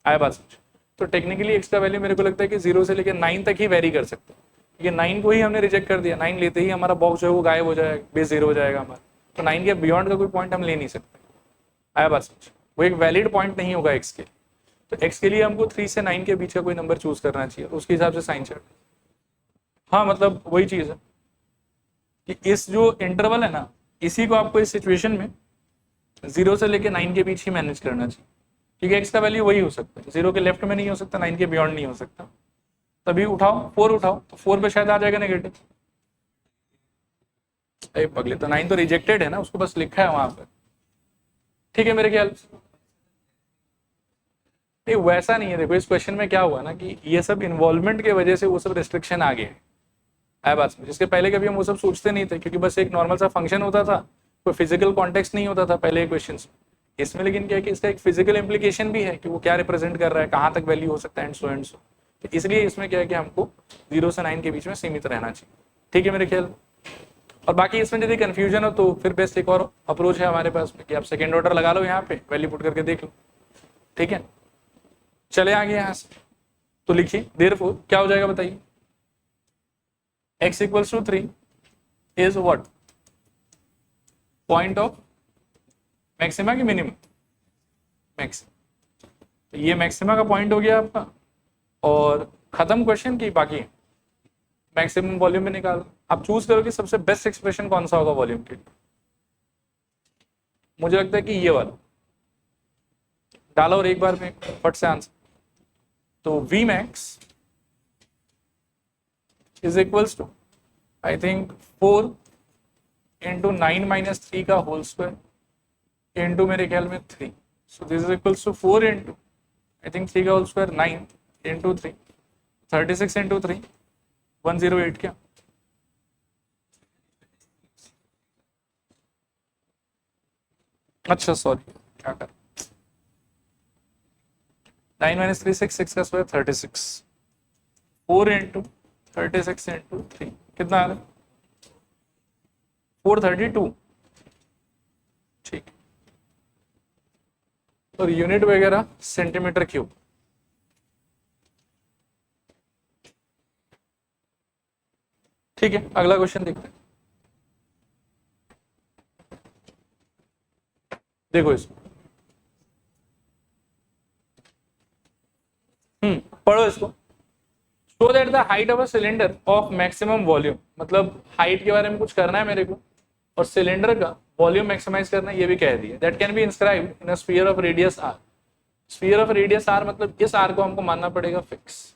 आया बात समझ? तो टेक्निकली x का वैल्यू मेरे को लगता है कि 0 से लेकर 9 तक ही वेरी कर सकते हैं, क्योंकि 9 को ही हमने रिजेक्ट कर दिया, 9 लेते ही हमारा बॉक्स जो है वो गायब हो जाएगा, बेस 0 हो जाएगा हमारा। तो 9 के बियॉन्ड का कोई पॉइंट हम ले नहीं सकते, आया बात समझ? वो एक वैलिड पॉइंट नहीं होगा x के लिए। तो x के लिए हमको 3 से 9 के बीच का कोई नंबर चूज करना चाहिए, उसके हिसाब से साइन चार्ट। हाँ मतलब वही चीज है कि इस जो इंटरवल है ना, इसी को आपको इस सिचुएशन में 0 से लेके 9 के बीच ही मैनेज करना चाहिए, क्योंकि x का वैल्यू वही हो सकता है, 0 के लेफ्ट में नहीं हो सकता, 9 के बियॉन्ड नहीं हो सकता। तभी उठाओ 4 उठाओ, तो 4 पे शायद आ जाएगा नेगेटिव। अरे पगले, तो 9 तो रिजेक्टेड है ना, उसको बस लिखा है वहां पर। ठीक है मेरे ख्याल से नहीं, वैसा नहीं है। देखो इस क्वेश्चन में क्या हुआ ना कि ये सब इन्वॉल्वमेंट की वजह से वो सब रिस्ट्रिक्शन आ गए है बात में, जिसके पहले कभी हम वो सब सोचते नहीं थे, क्योंकि बस एक नॉर्मल सा फंक्शन होता था, कोई फिजिकल कॉन्टेक्स्ट नहीं होता था पहले क्वेश्चन इसमें। लेकिन क्या है कि इसका एक फिजिकल इम्प्लीकेशन भी है कि वो क्या रिप्रेजेंट कर रहा है, कहाँ तक वैल्यू हो सकता है, एंड सो एंड सो। तो इसलिए इसमें क्या है कि हमको 0 से 9 के बीच में सीमित रहना चाहिए। ठीक है मेरे ख्याल। और बाकी इसमें यदि कंफ्यूजन हो तो फिर बेस्ट एक और अप्रोच है हमारे पास में कि आप सेकेंड ऑर्डर लगा लो, यहाँ पे वैल्यू पुट करके देख लो। ठीक है, चले आगे यहाँ से, तो लिखिए देयरफॉर क्या हो जाएगा बताइए, x equals to 3 is what? Point of maxima की मिनिमम? मैक्सिमा। तो ये मैक्सिमा का पॉइंट हो गया आपका, और खत्म क्वेश्चन की बाकी मैक्सिमम वॉल्यूम में निकाल। आप चूज करो कि सबसे बेस्ट एक्सप्रेशन कौन सा होगा वॉल्यूम के लिए। मुझे लगता है कि ये वाला डालो और एक बार में फट से आंसर। तो v max is equals to I think 4 into 9 minus 3 का होल स्क्वायर इंटू मेरे ख्याल में 3, so this is equals to 4 into I think 3 का होल स्क्वायर 9 इंटू 3, 36 इंटू 3 108 क्या? अच्छा सॉरी क्या कर 9 माइनस 3 6, 6 का स्क्वायर 36, 4 इंटू 36 इंटू 3 कितना आ रहा है? 432, ठीक। और यूनिट वगैरह सेंटीमीटर क्यूब। ठीक है, अगला क्वेश्चन देखते हैं। देखो इसको, पढ़ो इसको। Show that the height of a cylinder of maximum volume, मतलब हाइट के बारे में कुछ करना है मेरे को, और सिलेंडर का वॉल्यूम मैक्सिमाइज करना है, ये भी कह दिया। That can be inscribed in a sphere of radius r. Sphere of radius r मतलब इस आर को हमको मानना पड़ेगा फिक्स,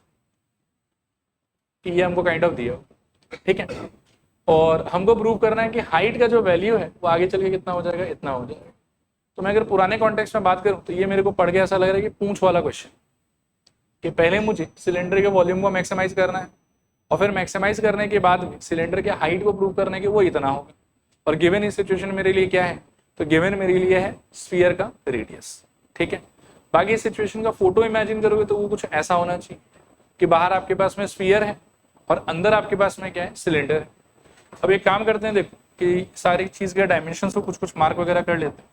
कि ये हमको काइंड ऑफ दिया, ठीक है। और हमको प्रूव करना है कि हाइट का जो वैल्यू है वो आगे चल के कितना हो जाएगा, इतना हो जाएगा। तो मैं अगर पुराने कॉन्टेक्स्ट में बात करूं तो ये मेरे को पढ़ के ऐसा लग रहा है कि पूंछ वाला क्वेश्चन, कि पहले मुझे सिलेंडर के वॉल्यूम को मैक्सिमाइज करना है, और फिर मैक्सिमाइज करने के बाद में सिलेंडर के हाइट को प्रूव करने के वो इतना होगा। और गिवन इस सिचुएशन मेरे लिए क्या है, तो गिवन मेरे लिए है स्फीयर का रेडियस, ठीक है। बाकी इस सिचुएशन का फोटो इमेजिन करोगे तो वो कुछ ऐसा होना चाहिए कि बाहर आपके पास में स्फीयर है और अंदर आपके पास में क्या है, सिलेंडर है। अब एक काम करते हैं, देखो कि सारी चीज के डायमेंशन को कुछ कुछ मार्क वगैरह कर लेते हैं।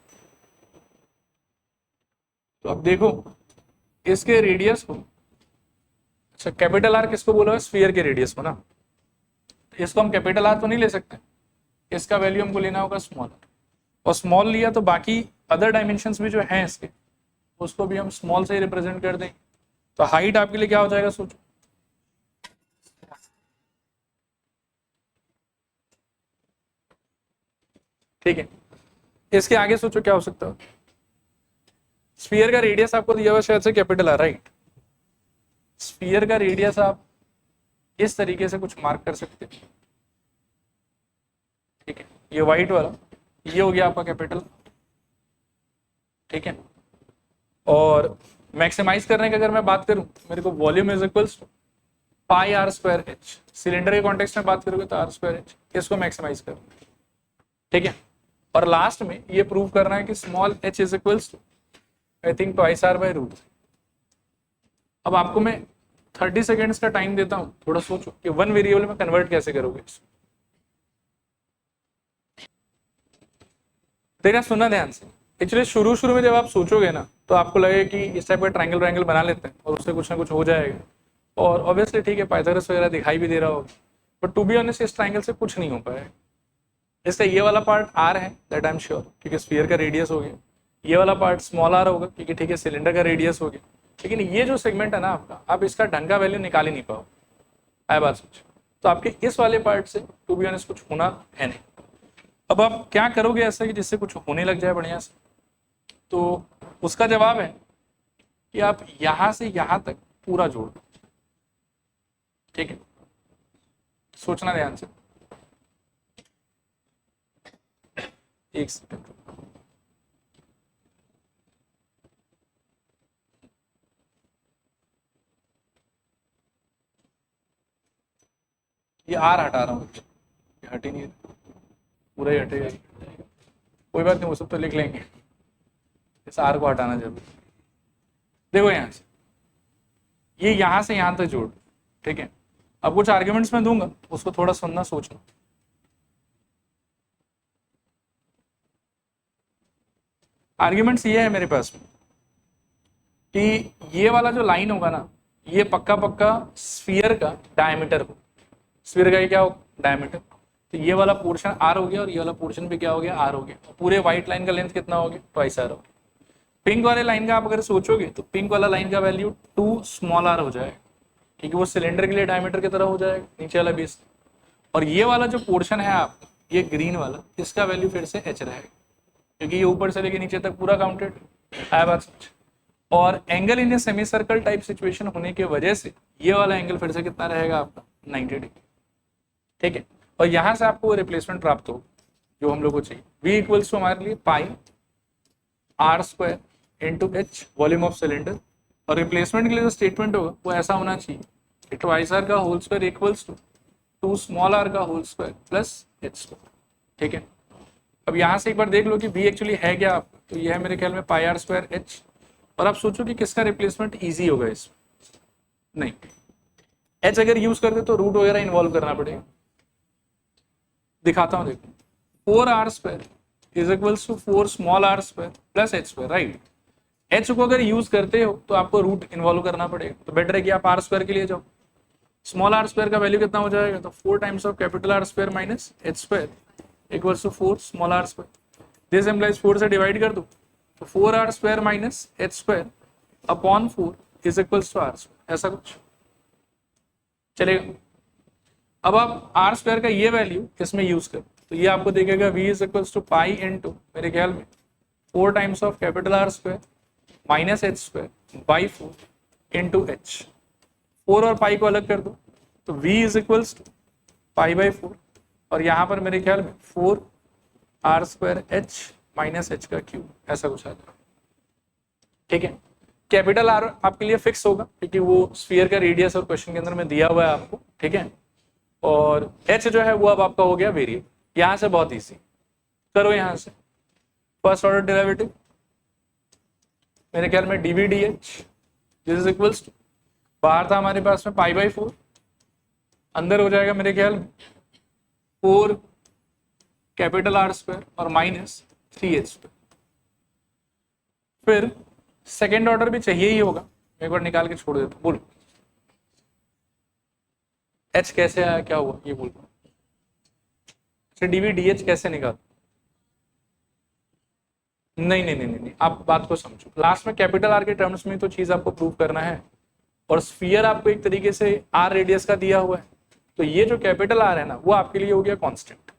तो अब देखो इसके रेडियस को, अच्छा कैपिटल आर किसको बोला है, स्फीयर के रेडियस को ना, तो इसको हम कैपिटल आर तो नहीं ले सकते, इसका वैल्यू हमको लेना होगा स्मॉल आर, और स्मॉल लिया तो बाकी अदर डायमेंशंस भी जो हैं इसके, उसको भी हम स्मॉल से ही रिप्रेजेंट कर देंगे। तो हाइट आपके लिए क्या हो जाएगा, सोचो। ठीक है, इसके आगे सोचो क्या हो सकता है। स्फीयर का रेडियस आपको दिया हुआ शायद से कैपिटल आर, राइट। स्फीयर का रेडियस आप इस तरीके से कुछ मार्क कर सकते हैं, ठीक है। ये व्हाइट वाला ये हो गया आपका कैपिटल, ठीक है। और मैक्सिमाइज करने की अगर मैं बात करूं, मेरे को volume is equals to pi r square h. Cylinder के कॉन्टेक्स्ट में बात करोगे तो आर स्क्वायर एच, इसको मैक्सिमाइज करो, ठीक है। और लास्ट में ये प्रूव करना है कि small h is equals to I think twice r by root. अब आपको मैं 30 सेकेंड्स का टाइम देता हूं, थोड़ा सोचो कि वन वेरिएबल में कन्वर्ट कैसे करोगे इसको। देखना, सुनना ध्यान से। एक्चुअली शुरू में जब आप सोचोगे ना तो आपको लगेगा कि इस टाइप का ट्रायंगल बना लेते हैं और उससे कुछ ना कुछ हो जाएगा, और ऑब्वियसली ठीक है पाइथागोरस वगैरह दिखाई भी दे रहा होगा, बट टू बी ऑनेस्ट इस ट्रायंगल से कुछ नहीं हो पाएगा। इसका ये वाला पार्ट आर है, दैट आई एम श्योर, क्योंकि स्फीयर का रेडियस हो गया। ये वाला पार्ट स्मॉल आर होगा क्योंकि ठीक है सिलेंडर का रेडियस हो गया। लेकिन ये जो सेगमेंट है ना आपका, आप इसका ढंग का वैल्यू निकाल ही नहीं पाओ, आया बात सोच। तो आपके इस वाले पार्ट से टू बी ऑनेस्ट कुछ होना है नहीं। अब आप क्या करोगे ऐसा कि जिससे कुछ होने लग जाए बढ़िया से, तो उसका जवाब है कि आप यहां से यहां तक पूरा जोड़ दो, ठीक है। सोचना ध्यान से, एक सेकंड। ये आर हटा रहा हूँ, हट ही नहीं, पूरा ही हटेगा, कोई बात नहीं, वो सब तो लिख लेंगे, इस आर को हटाना जरूर। देखो यहां से ये यहां से यहां तक जोड़, ठीक है। अब कुछ आर्ग्यूमेंट्स में दूंगा, उसको थोड़ा सुनना सोचना। आर्ग्यूमेंट्स ये है मेरे पास में कि ये वाला जो लाइन होगा ना, ये पक्का पक्का स्फीयर का डायमीटर हो। स्फीयर का ये क्या हो, डायमीटर। तो ये वाला पोर्शन आर हो गया और ये वाला पोर्शन भी क्या हो गया, आर हो गया। पूरे व्हाइट लाइन का लेंथ कितना हो गया, ट्वाइस आर हो गया। पिंक वाले लाइन का आप अगर सोचोगे तो पिंक वाला लाइन का वैल्यू 2 स्मॉल आर हो जाएगा, क्योंकि वो सिलेंडर के लिए डायमीटर की तरह हो जाएगा नीचे वाला बेस। और ये वाला जो पोर्शन है आपका, ये ग्रीन वाला, इसका वैल्यू फिर से एच रहेगा, क्योंकि ये ऊपर से लेके नीचे तक पूरा काउंटेड है, बात समझ। और angle in a semi circle type situation होने की वजह से ये वाला एंगल फिर से कितना रहेगा आपका, 90 डिग्री, ठीक है। और यहां से आपको वो रिप्लेसमेंट प्राप्त हो जो हम लोग को चाहिए। v इक्वल्स टू हमारे लिए pi r square into h volume of cylinder, और रिप्लेसमेंट के लिए जो स्टेटमेंट होगा वो ऐसा होना चाहिए कि ट्वाइस आर का whole square equals to 2 small r का whole square plus h square. ठीक है, अब यहाँ से एक बार देख लो कि v एक्चुअली है क्या आपका, तो ये है मेरे ख्याल में पाई आर स्क्वायर एच, और आप सोचो कि किसका रिप्लेसमेंट ईजी होगा इसमें, नहीं एच अगर यूज करते तो रूट वगैरह इन्वॉल्व करना पड़ेगा। दिखाता हूँ, देखो 4 r square is equals to 4 small r square plus h square, right. H को अगर यूज करते हो तो आपको रूट इन्वॉल्व करना पड़ेगा, तो बेटर है कि आप आर स्क्वायर के लिए जाओ। स्मॉल आर स्क्वायर का वैल्यू कितना हो जाएगा, तो 4 times of capital r square minus H square equals to 4 small r square. This implies 4 से डिवाइड कर दो तो 4 r square minus H square upon 4 is equals to r square, ऐसा कुछ चलेगा। अब आप आर स्क्वायर का ये वैल्यू इसमें यूज करो तो ये आपको देखेगा v is equals to pi into मेरे ख्याल में 4 times of capital r square minus H square by 4 into h. 4 और पाई को अलग कर दो तो v is equals to pi by 4, और यहाँ पर मेरे ख्याल में 4 r square h minus h का क्यूब, ऐसा कुछ आ जाएगा। ठीक है, कैपिटल आर आपके लिए फिक्स होगा क्योंकि वो स्फीयर का रेडियस और क्वेश्चन के अंदर में दिया हुआ है आपको। ठीक है, और एच जो है वो अब आपका हो गया वेरिएबल। यहाँ से बहुत इजी करो, यहाँ से फर्स्ट ऑर्डर डेरिवेटिव मेरे ख्याल में d v d h this is equals to, बाहर था हमारे पास में पाई बाई 4, अंदर हो जाएगा मेरे ख्याल में 4 कैपिटल आर स्क्वायर और माइनस 3 एच स्क्वायर। फिर सेकेंड ऑर्डर भी चाहिए ही होगा, एक बार निकाल के छोड़ देता हूं, बोलो एच कैसे आया, क्या हुआ ये बोलो। डीवी डी एच कैसे निकाल, नहीं, आप बात को समझो। लास्ट में कैपिटल आर के टर्म्स में तो चीज आपको प्रूव करना है, और स्फीयर आपको एक तरीके से आर रेडियस का दिया हुआ है, तो ये जो कैपिटल आर है ना वो आपके लिए हो गया कांस्टेंट।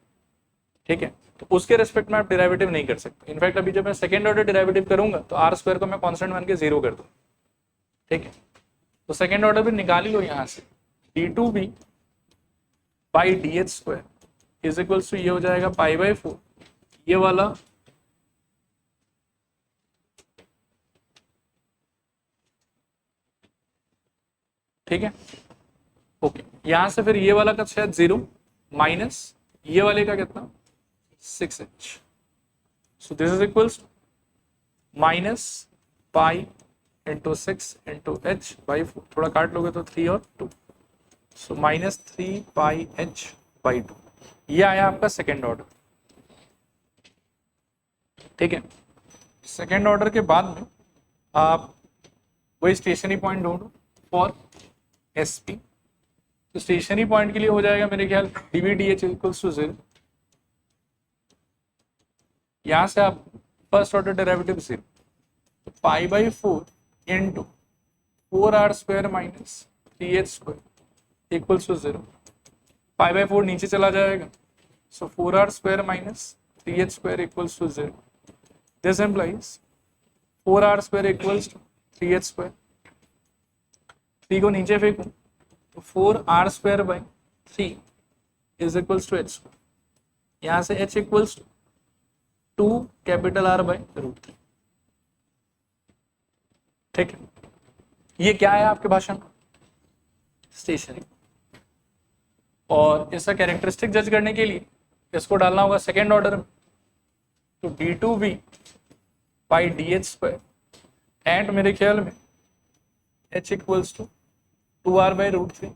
ठीक है, तो उसके रेस्पेक्ट में आप डेरिवेटिव नहीं कर सकते। इनफैक्ट अभी जब मैं सेकेंड ऑर्डर डेरिवेटिव करूंगा तो आर स्क्वायर को मैं कांस्टेंट मान के 0 कर दूँ। ठीक है, तो सेकेंड ऑर्डर भी निकाल ही लो यहाँ से, d two B by D H square is equals to ये हो जाएगा पाई बाई 4, ये वाला ठीक है। ओके, यहां से फिर ये वाला का शायद 0 माइनस ये वाले का कितना 6h, so this is equals minus pi into 6 into H by 4, थोड़ा काट लोगे तो 3 और 2, so minus 3 pi H by 2, ये आया आपका सेकेंड ऑर्डर। ठीक है, सेकेंड ऑर्डर के बाद में आप वही स्टेशनरी पॉइंट ढूंढो फॉर एस पी, तो स्टेशनरी पॉइंट के लिए हो जाएगा मेरे ख्याल dv d h equals to 0, यहां से आप फर्स्ट ऑर्डर डेरिवेटिव 0, तो pi by 4 into 4 r square minus 3h square equals to 0, pi by 4 नीचे चला जाएगा, सो 4 r square minus 3h square equals to 0, this implies 4 r square equals to 3h square, 3 को नीचे फेंकूं तो 4 r square by 3 is equals to H square, यहाँ से h equals to 2 capital are by root 3। ठीक है, ये क्या है आपके भाषण में स्टेशनरी, और इसका कैरेक्टरिस्टिक जज करने के लिए इसको डालना होगा सेकेंड ऑर्डर में, तो D two B by D H square and मेरे ख्याल में h equals to 2r by root 3,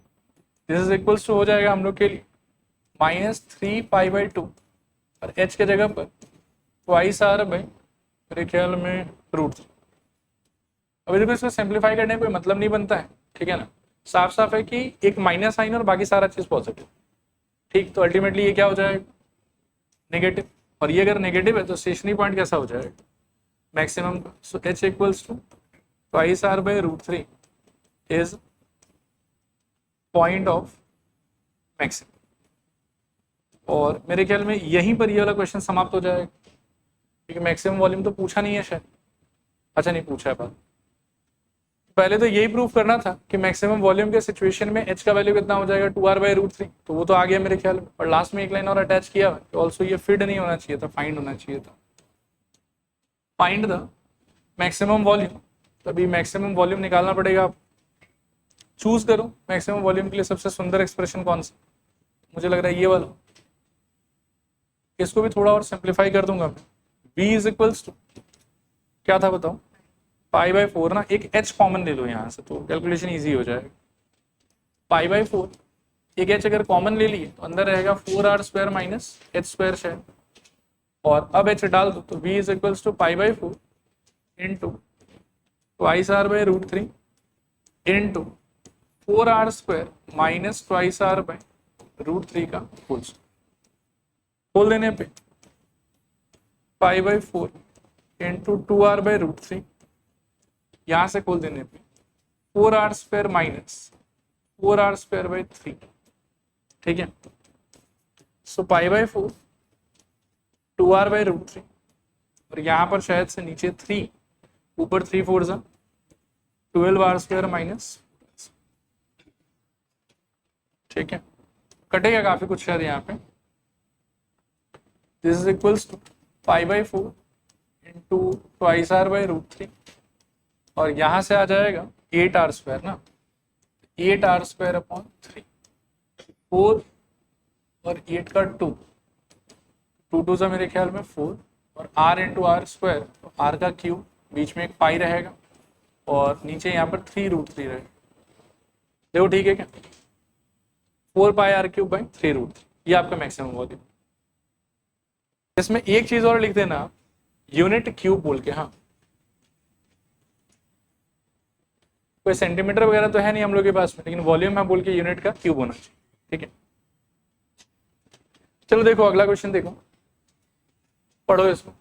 this is equals to हो जाएगा हम लोग के लिए माइनस 3 पाई बाई 2, और h के जगह पर ट्वाइस r बाई मेरे ख्याल में रूट 3। अभी देखो इसको सिंप्लीफाई करने में कोई मतलब नहीं बनता है, ठीक है ना, साफ साफ है कि एक माइनस साइन और बाकी सारा चीज पॉजिटिव। ठीक, तो अल्टीमेटली ये क्या हो जाएगा नेगेटिव, और ये अगर नेगेटिव है तो स्टेशनरी पॉइंट कैसा हो जाएगा मैक्सिमम का, so h equals to twice r by root 3 is point of maximum, और मेरे ख्याल में यहीं पर ये वाला क्वेश्चन समाप्त हो जाएगा, क्योंकि मैक्सिमम वॉल्यूम तो पूछा नहीं है शायद, अच्छा नहीं पूछा है बात, पहले तो यही प्रूफ करना था कि मैक्सिमम वॉल्यूम के सिचुएशन में h का वैल्यू कितना हो जाएगा 2r बाई रूट 3, तो वो तो आ गया मेरे ख्याल में, और लास्ट में एक लाइन और अटैच किया है कि ऑल्सो ये फिड नहीं होना चाहिए था, फाइंड होना चाहिए था। Find the maximum volume. तो अभी मैक्सिमम वॉल्यूम निकालना पड़ेगा आप। चूज करो मैक्सिमम वॉल्यूम के लिए सबसे सुंदर एक्सप्रेशन कौन सा। मुझे लग रहा है ये वाला। इसको भी थोड़ा और सिंप्लीफाई कर दूंगा मैं। v इज इक्वल्स टू क्या था बताओ, π/4 ना। एक h कॉमन ले लो यहाँ से तो कैलकुलेशन इजी हो जाएगा। π/4 एक h अगर कॉमन ले लिए तो अंदर रहेगा 4r² माइनस h² शायद, और अब h डाल दो तो v is equals to π/4 into twice r by root 3 into 4r² minus twice r by root 3 का होल स्क्वायर। खोल देने पे π/4 इंटू 2r बाई रूट 3, यहां से खोल देने पे 4r² माइनस 4r² बाई 3, ठीक है। सो π/4 2r बाई रूट 3, और यहां पर शायद से नीचे 3, ऊपर 3 4 जा 12r² माइनस, ठीक है। कटेगा काफी कुछ शायद यहाँ पे। This is equals to π/4 into twice r by root 3, और यहां से आ जाएगा 8r² ना, 8r² अपॉन 3, 4 और 8 का 2, 2 से मेरे ख्याल में 4, और r इंटू r², तो r का क्यूब, बीच में एक पाई रहेगा और नीचे यहाँ पर 3 रूट 3 रहेगा। देखो ठीक है क्या, 4πr³ बाई 3 रूट 3, ये आपका मैक्सिमम वॉल्यूम। इसमें एक चीज और लिख देना, यूनिट क्यूब बोल के। हाँ, कोई सेंटीमीटर वगैरह तो है नहीं हम लोग के पास में, लेकिन वॉल्यूम है बोल के यूनिट का क्यूब होना चाहिए, ठीक है। चलो देखो अगला क्वेश्चन देखो, पढ़ो इसको।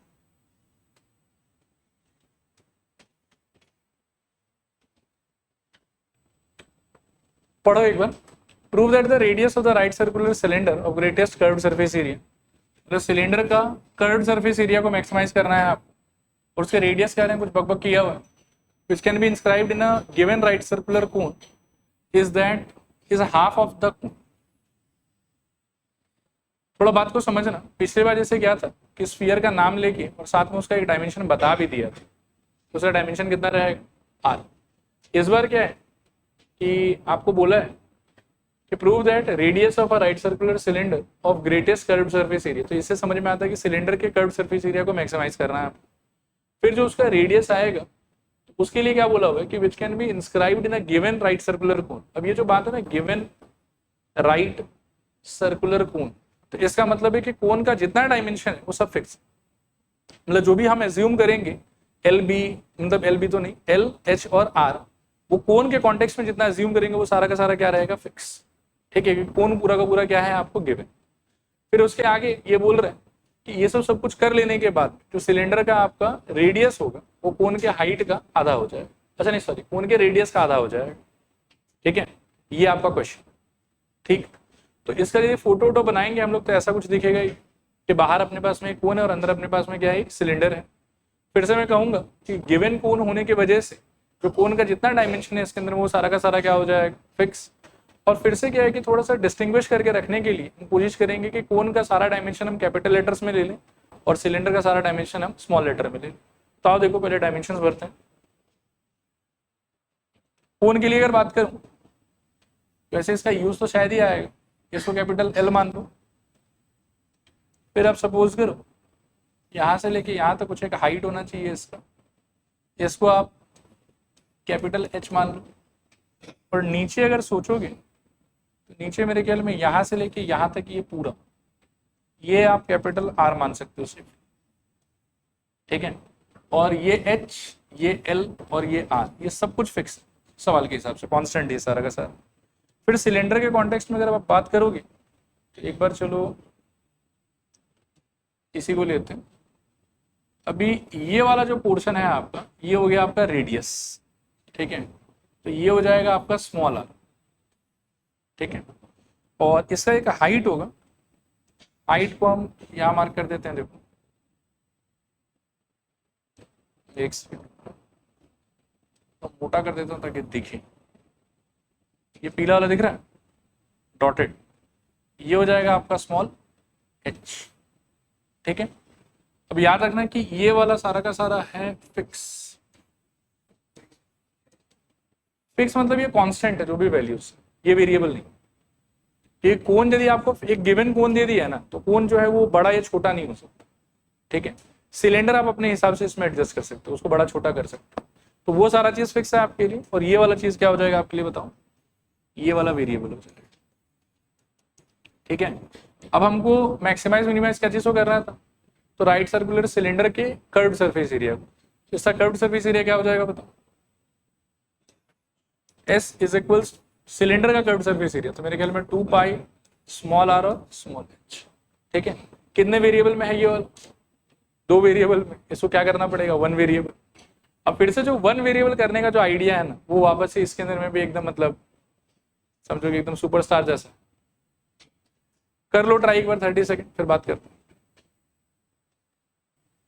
पढ़ो एक बार। Prove that the radius of the right circular cylinder of greatest curved surface area. तो सिलेंडर का कर्व्ड सरफेस एरिया को मैक्सिमाइज करना है आपको, और उसके रेडियस क्या है, कुछ बकबक किया हुआ है। which can be inscribed in a given right circular cone is that is half of the cone। थोड़ा बात को समझना, पिछली बार जैसे क्या था कि स्फीयर का नाम लेके और साथ में उसका एक डायमेंशन बता भी दिया था, तो उसका डायमेंशन कितना रहेगा, r। इस बार क्या है कि आपको बोला है कि prove that radius of a right circular cylinder of greatest curved surface area. तो इससे समझ में आता है कि सिलेंडर के कर्व्ड सरफेस एरिया को मैक्सिमाइज करना है। फिर जो उसका रेडियस आएगा उसके लिए क्या बोला हुआ है कि which can be inscribed in a given right circular cone. अब ये जो बात है ना, गिवन राइट सर्कुलर कोन, तो इसका मतलब है कि कोन का जितना डायमेंशन है वो सब फिक्स, मतलब जो भी हम एज्यूम करेंगे एल बी, मतलब एल बी तो नहीं, एल एच और आर, वो कोन के कॉन्टेक्स्ट में जितना एज्यूम करेंगे वो सारा का सारा क्या रहेगा, फिक्स, ठीक है। कोन पूरा का पूरा क्या है आपको गिवन। फिर उसके आगे ये बोल रहे हैं कि ये सब कुछ कर लेने के बाद जो सिलेंडर का आपका रेडियस होगा वो कोन के हाइट का आधा हो जाएगा, अच्छा नहीं सॉरी, कोन के रेडियस का आधा हो जाएगा, ठीक है। ये आपका क्वेश्चन, ठीक। तो इसका यदि फोटो वोटो बनाएंगे हम लोग तो ऐसा कुछ दिखेगा ही कि बाहर अपने पास में एक कोन है और अंदर अपने पास में क्या है, सिलेंडर है। फिर से मैं कहूंगा कि गिवन कोन होने की वजह से जो कोन का जितना डायमेंशन है इसके अंदर वो सारा का सारा क्या हो जाएगा, फिक्स। और फिर से क्या है कि थोड़ा सा डिस्टिंग्विश करके रखने के लिए हम कोशिश करेंगे कि कोन का सारा डायमेंशन हम कैपिटल लेटर्स में ले लें और सिलेंडर का सारा डायमेंशन हम स्मॉल लेटर में ले लें। तो आओ देखो पहले डायमेंशंस भरते हैं। कोन के लिए अगर बात करूं वैसे इसका यूज तो शायद ही आएगा, इसको कैपिटल एल मान लो। फिर आप सपोज करो यहां से लेके यहां तक कुछ एक हाइट होना चाहिए इसका, इसको आप कैपिटल एच मान लो। और नीचे अगर सोचोगे तो नीचे मेरे ख्याल में यहां से लेके यहां तक ये पूरा, ये आप कैपिटल आर मान सकते हो सिर्फ, ठीक है। और ये एच, ये एल और ये आर, ये सब कुछ फिक्स सवाल के हिसाब से, कांस्टेंट है सारा का सारा। फिर सिलेंडर के कॉन्टेक्स्ट में अगर आप बात करोगे तो एक बार चलो इसी को लेते हैं। अभी ये वाला जो पोर्शन है आपका, ये हो गया आपका रेडियस, ठीक है। तो ये हो जाएगा आपका स्मॉल आर, ठीक है। और इसका एक हाइट होगा, हाइट को हम यहां मार्क कर देते हैं। देखो एक सेकंड तो मोटा कर देता हूं ताकि दिखे। ये पीला वाला दिख रहा है डॉटेड, ये हो जाएगा आपका स्मॉल एच, ठीक है। अब याद रखना कि ये वाला सारा का सारा है फिक्स। फिक्स मतलब ये कांस्टेंट है, जो भी वैल्यूज, ये वेरिएबल नहीं। ये कोण यदि आपको एक गिवन कोण दे दिया है ना, तो कोण जो है वो बड़ा या छोटा नहीं हो सकता, ठीक है। सिलेंडर आप अपने हिसाब से इसमें एडजस्ट कर सकते हो, उसको बड़ा छोटा कर सकते हो, तो वो सारा चीज फिक्स है आपके लिए। और ये वाला चीज क्या हो जाएगा आपके लिए बताओ, ये वाला वेरिएबल हो जाएगा, ठीक है। अब हमको मैक्सिमाइज मिनिमाइज क्या चीज को कर रहा था, तो राइट सर्कुलर सिलेंडर के कर्व्ड सरफेस एरिया को, इसका कर्व्ड सरफेस एरिया क्या हो जाएगा बताओ, S इज इक्वल्स सिलेंडर का कर्व्ड सरफेस एरिया, तो मेरे ख्याल में 2 पाई स्मॉल r और स्मॉल h, ठीक है। कितने वेरिएबल में है ये वाला, 2 वेरिएबल में, इसको क्या करना पड़ेगा 1 वेरिएबल। अब फिर से जो 1 वेरिएबल करने का जो आइडिया है ना, वो वापस से इसके अंदर में भी एकदम मतलब समझो कि एकदम सुपरस्टार जैसा। कर लो ट्राई एक बार 30 सेकंड, फिर बात करते हैं।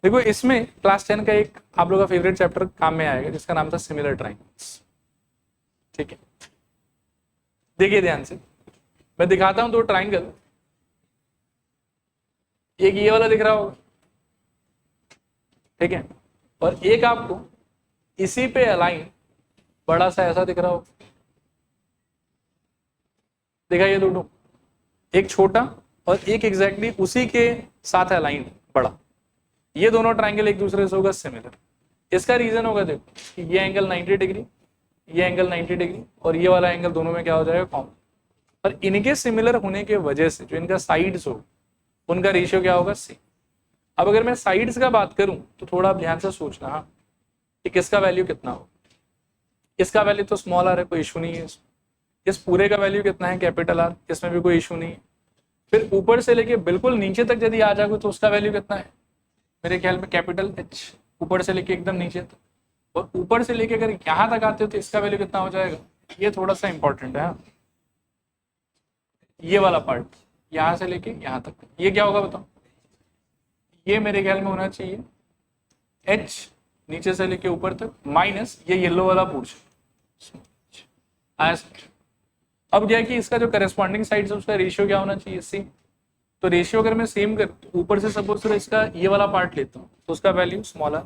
देखो इसमें क्लास 10 का एक आप लोगों का फेवरेट चैप्टर काम में आएगा, जिसका नाम था सिमिलर ट्राइंगल्स, ठीक है। देखिए ध्यान से, मैं दिखाता हूं 2 ट्राइंगल। एक ये वाला दिख रहा होगा, ठीक है, और एक आपको इसी पे अलाइन बड़ा सा ऐसा दिख रहा होगा, देखा ये दोनों, एक छोटा और एक एग्जैक्टली उसी के साथ अलाइन बड़ा। ये दोनों ट्राइंगल एक दूसरे से होगा सिमिलर। इसका रीजन होगा देखो कि ये एंगल 90 डिग्री, ये एंगल 90 डिग्री, और ये वाला एंगल दोनों में क्या हो जाएगा कॉमन। और इनके सिमिलर होने के वजह से जो इनका साइड्स हो उनका रेशियो क्या होगा सेम। अब अगर मैं साइड्स का बात करूं तो थोड़ा ध्यान से सोचना, हाँ, कि किसका वैल्यू कितना हो। इसका वैल्यू तो स्मॉल आर है, कोई इशू नहीं है इसमें। इस पूरे का वैल्यू कितना है कैपिटल आर, इसमें भी कोई इशू नहीं है। फिर ऊपर से लेके बिल्कुल नीचे तक यदि आ जाओगे तो उसका वैल्यू कितना है, मेरे ख्याल में कैपिटल एच, ऊपर से लेके एकदम नीचे तक। और ऊपर से लेके अगर यहां तक आते हो तो इसका वैल्यू कितना हो जाएगा, ये थोड़ा सा इंपॉर्टेंट है, ये वाला पार्ट यहां से लेके यहां तक, ये क्या होगा बताओ, ये मेरे ख्याल में होना चाहिए एच नीचे से लेके ऊपर तक माइनस ये येलो वाला पोर्शन। अब क्या है कि इसका जो करस्पॉन्डिंग साइड है उसका रेशियो क्या होना चाहिए सेम। तो रेशियो अगर मैं सेम कर, ऊपर से सपोज करो इसका ये वाला पार्ट लेता हूँ तो उसका वैल्यू स्मॉल आर,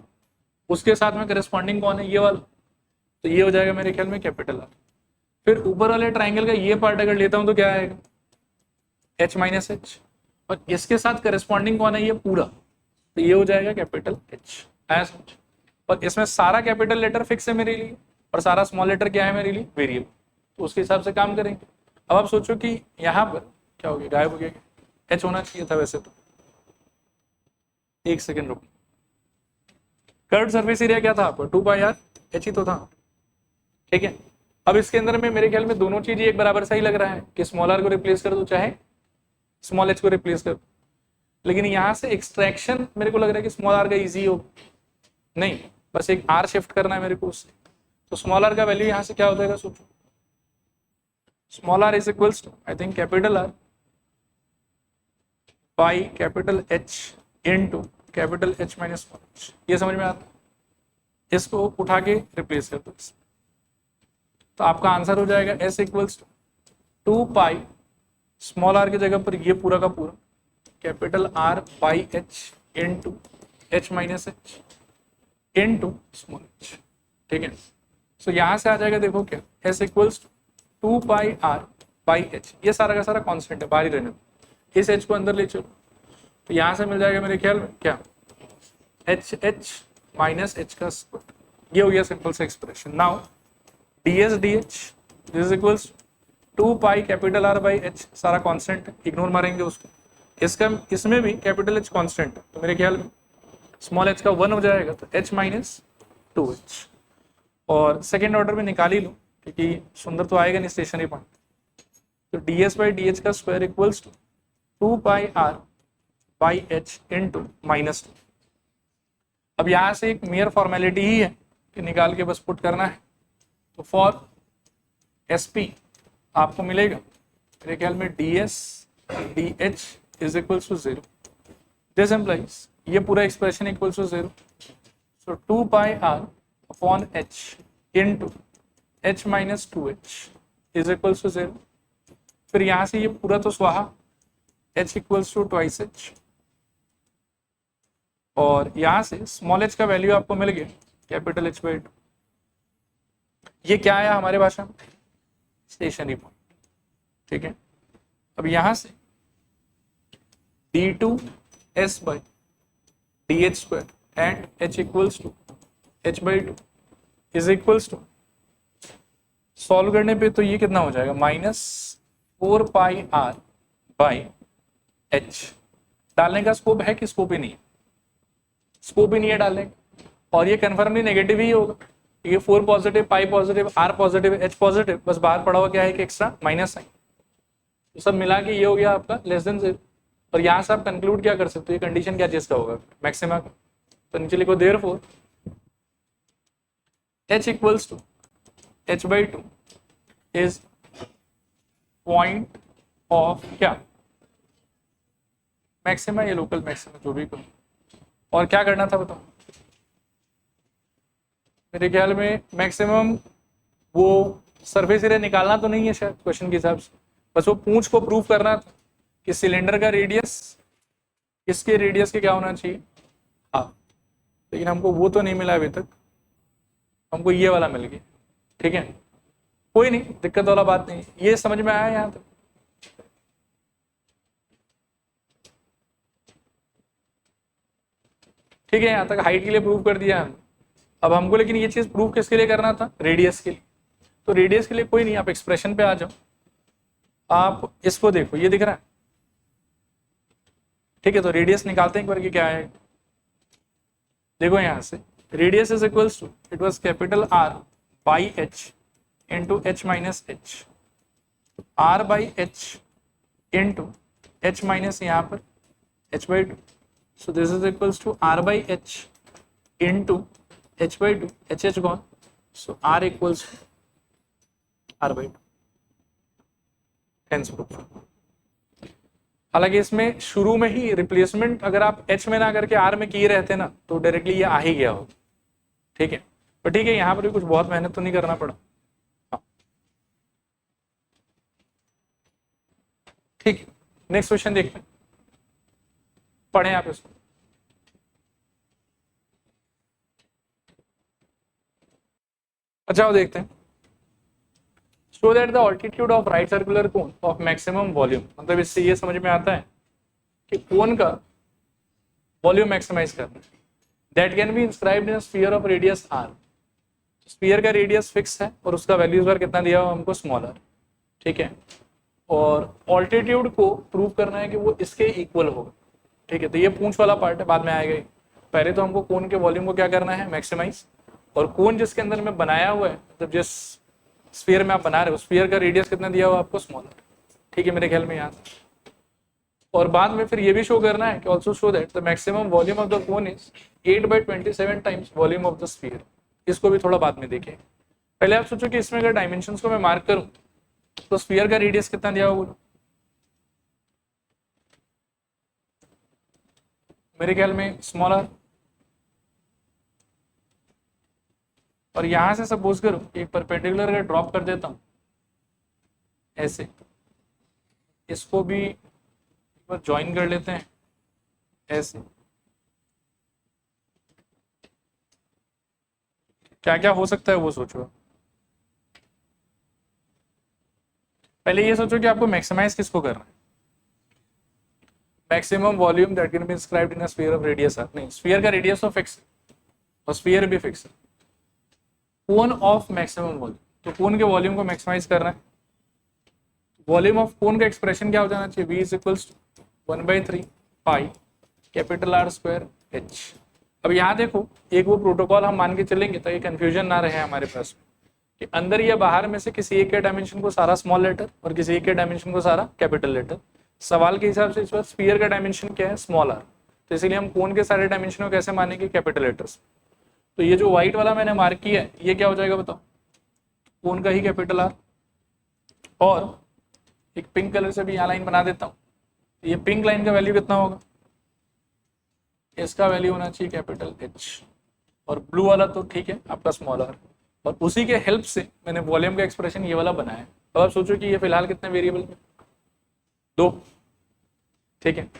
उसके साथ में करस्पॉन्डिंग कौन है ये वाला, तो ये हो जाएगा मेरे ख्याल में कैपिटल आर। फिर ऊपर वाले ट्राइंगल का ये पार्ट अगर लेता हूँ तो क्या आएगा एच माइनस एच, और इसके साथ करस्पॉन्डिंग कौन है ये पूरा, तो ये हो जाएगा कैपिटल एच ऐसा। और इसमें सारा कैपिटल लेटर फिक्स है मेरे लिए और सारा स्मॉल लेटर क्या है मेरे लिए वेरिएबल, तो उसके हिसाब से काम करेंगे। अब आप सोचो कि यहाँ पर क्या हो गया, गायब हो गया, एच होना चाहिए था वैसे तो। एक सेकेंड रुको, कर्व्ड सरफेस एरिया क्या था आपका 2 पाई आर एच ही तो था, ठीक है। अब इसके अंदर में मेरे ख्याल में दोनों चीज एक बराबर सही लग रहा है कि स्मॉल आर को रिप्लेस कर दो चाहे स्मॉल एच को रिप्लेस कर दो, लेकिन यहाँ से एक्सट्रैक्शन मेरे को लग रहा है कि स्मॉल आर का इजी हो, नहीं बस एक आर शिफ्ट करना है मेरे को उससे। तो स्मॉल आर का वैल्यू यहाँ से क्या हो जाएगा सोचो, small R is equals to I think capital are by capital H into capital H minus small H. ये समझ में आता है, इसको उठा के रिप्लेस कर दो, तो आपका आंसर हो जाएगा S equals to 2 pi small R की जगह पर ये पूरा का पूरा capital are by H into H minus H into small H, ठीक है। सो यहां से आ जाएगा देखो क्या S equals 2 pi are by H, ये सारा का सारा कांस्टेंट है बाहर ही रहने दो, इस एच को अंदर ले चलो, तो यहां से मिल जाएगा मेरे ख्याल में क्या एच एच माइनस एच का स्क्वायर, ये हो गया सिंपल सा expression. Now D h this is equals 2 pi capital R by H, सारा कांस्टेंट है, इग्नोर मारेंगे उसको। इसका इसमें भी कैपिटल एच कांस्टेंट है, तो मेरे ख्याल में स्मॉल एच का 1 हो जाएगा, तो एच माइनस 2h। और सेकेंड ऑर्डर में निकाल ही लो क्योंकि सुंदर तो आएगा नहीं स्टेशनरी पॉइंट, तो d s by D h का square equals to 2 pi are by h into minus 2। अब यहाँ से एक मेयर फॉर्मेलिटी ही है कि निकाल के बस पुट करना है, तो फॉर एस पी आपको मिलेगा मेरे ख्याल में D S D H is equals to 0, this implies ये पूरा expression equals to 0, so 2 pi are upon H into H minus 2h is equals to 0। फिर यहां से ये पूरा तो स्वाहा, h equals to twice H और यहां से स्मॉल h का वैल्यू आपको मिल गया कैपिटल H/2। ये क्या आया हमारे भाषा में? Stationary point. ठीक है, अब यहां से d2s/dh² and h equals to h/2 is equals to, solve करने पे तो ये कितना हो जाएगा -4πr/h। डालने का स्कोप है कि स्कोप ही नहीं है? स्कोप ही नहीं है डालने का, और ये कन्फर्मली नेगेटिव ही होगा। ये 4 positive, pi positive, R positive, H positive, बस बाहर पड़ा हुआ क्या है कि एक्स्ट्रा माइनस साइन। तो सब मिला के ये हो गया आपका लेस देन 0। और यहाँ से आप कंक्लूड क्या कर सकते हो, ये कंडीशन क्या चीज का होगा? मैक्सिमा का। तो नीचे लिखो therefore h equals to h/2 is point of क्या? मैक्सिमा या लोकल मैक्सिमा, जो भी करो। और क्या करना था बताओ? मेरे ख्याल में मैक्सिमम वो सरफेस एरिया निकालना तो नहीं है शायद क्वेश्चन के हिसाब से, बस वो पूंछ को प्रूव करना था कि सिलेंडर का रेडियस इसके रेडियस के क्या होना चाहिए, हाफ। लेकिन हमको वो तो नहीं मिला अभी तक, हमको ये वाला मिल गया। ठीक है, कोई नहीं, दिक्कत वाला बात नहीं। ये समझ में आया यहाँ तक? ठीक है, यहाँ तक हाइट के लिए प्रूव कर दिया हम। अब हमको लेकिन ये चीज प्रूव किसके लिए करना था? रेडियस के लिए। तो रेडियस के लिए कोई नहीं, आप एक्सप्रेशन पे आ जाओ। आप इसको देखो, ये दिख रहा है? ठीक है, तो रेडियस निकालते हैं एक बार कि क्या है। देखो यहां से radius is equals to, it was capital R by H into H minus H, R by H into H minus यहाँ पर H/2। So this is equals to R by H into H/2, H gone, so R equals to R/2, hence proof। हालांकि इसमें शुरू में ही replacement अगर आप H में ना करके R में किए रहते ना तो डायरेक्टली ये आ ही गया हो। ठीक है, पर ठीक है, यहाँ पर भी कुछ बहुत मेहनत तो नहीं करना पड़ा। ठीक है, नेक्स्ट क्वेश्चन देखते हैं, पढ़ें आप इसको। अच्छा वो देखते हैं। Show that the altitude of right circular cone of maximum volume, मतलब इससे ये समझ में आता है कि कोन का वॉल्यूम मैक्सिमाइज करना है, that can be inscribed in sphere of radius r। Sphere का रेडियस फिक्स है और उसका वैल्यू इस बार कितना दिया हुआ हमको, स्मॉल r। ठीक है, और ऑल्टीट्यूड को प्रूव करना है कि वो इसके इक्वल होगा। ठीक है, तो ये पूंछ वाला पार्ट है, बाद में आएगा। पहले तो हमको कोन के वॉल्यूम को क्या करना है, मैक्सिमाइज। और कोन जिसके अंदर में बनाया हुआ है, मतलब जिस स्फीयर में आप बना रहे हो, स्फीयर का रेडियस कितना दिया हुआ आपको, स्मॉल। ठीक है, मेरे ख्याल में याद। और बाद में फिर ये भी शो करना है कि also show that the maximum volume of the cone is 8/27 times volume of the sphere. इसको भी थोड़ा बाद में देखें। पहले आप सोचो कि इसमें अगर डायमेंशंस को मैं मार्क करूं तो स्फीयर का रेडियस कितना दिया हुआ बोलो? मेरे ख्याल में स्मॉल r। और यहां से सपोज करो एक परपेंडिकुलर अगर ड्रॉप कर देता हूं ऐसे, इसको भी ज्वाइन कर लेते हैं ऐसे, क्या क्या हो सकता है वो सोचो। पहले ये सोचो कि आपको मैक्सिमाइज किसको करना है, maximum volume that can be inscribed in a sphere of radius r। नहीं, स्फीयर का रेडियस तो फिक्स है और स्फीयर भी फिक्स है। कोन ऑफ मैक्सिमम वॉल्यूम, तो कोन के वॉल्यूम को मैक्सिमाइज करना है। वॉल्यूम ऑफ कोन का एक्सप्रेशन क्या हो जाना चाहिए, v is equals to 1/3 pi capital R square H। अब यहाँ देखो, एक वो प्रोटोकॉल हम मान के चलेंगे ताकि कंफ्यूजन ना रहे हमारे पास कि अंदर या बाहर में से किसी एक के डायमेंशन को सारा स्मॉल लेटर और किसी एक के डायमेंशन को सारा कैपिटल लेटर। सवाल के हिसाब से इस बार स्फीयर का डायमेंशन क्या है, स्मॉल r, तो इसीलिए हम कोन के सारे डायमेंशन को कैसे मानेंगे, कैपिटल लेटर्स। तो ये जो व्हाइट वाला मैंने मार्क किया है ये क्या हो जाएगा बताओ, कोन का ही कैपिटल R। और एक पिंक कलर से भी यहाँ लाइन बना देता हूँ, ये पिंक लाइन का वैल्यू कितना होगा, इसका वैल्यू होना चाहिए कैपिटल H। और ब्लू वाला तो ठीक है आपका स्मॉल r। और उसी के हेल्प से मैंने वॉल्यूम का एक्सप्रेशन ये वाला बनाया है। तो आप सोचो कि ये फिलहाल कितने वेरिएबल में, 2। ठीक है,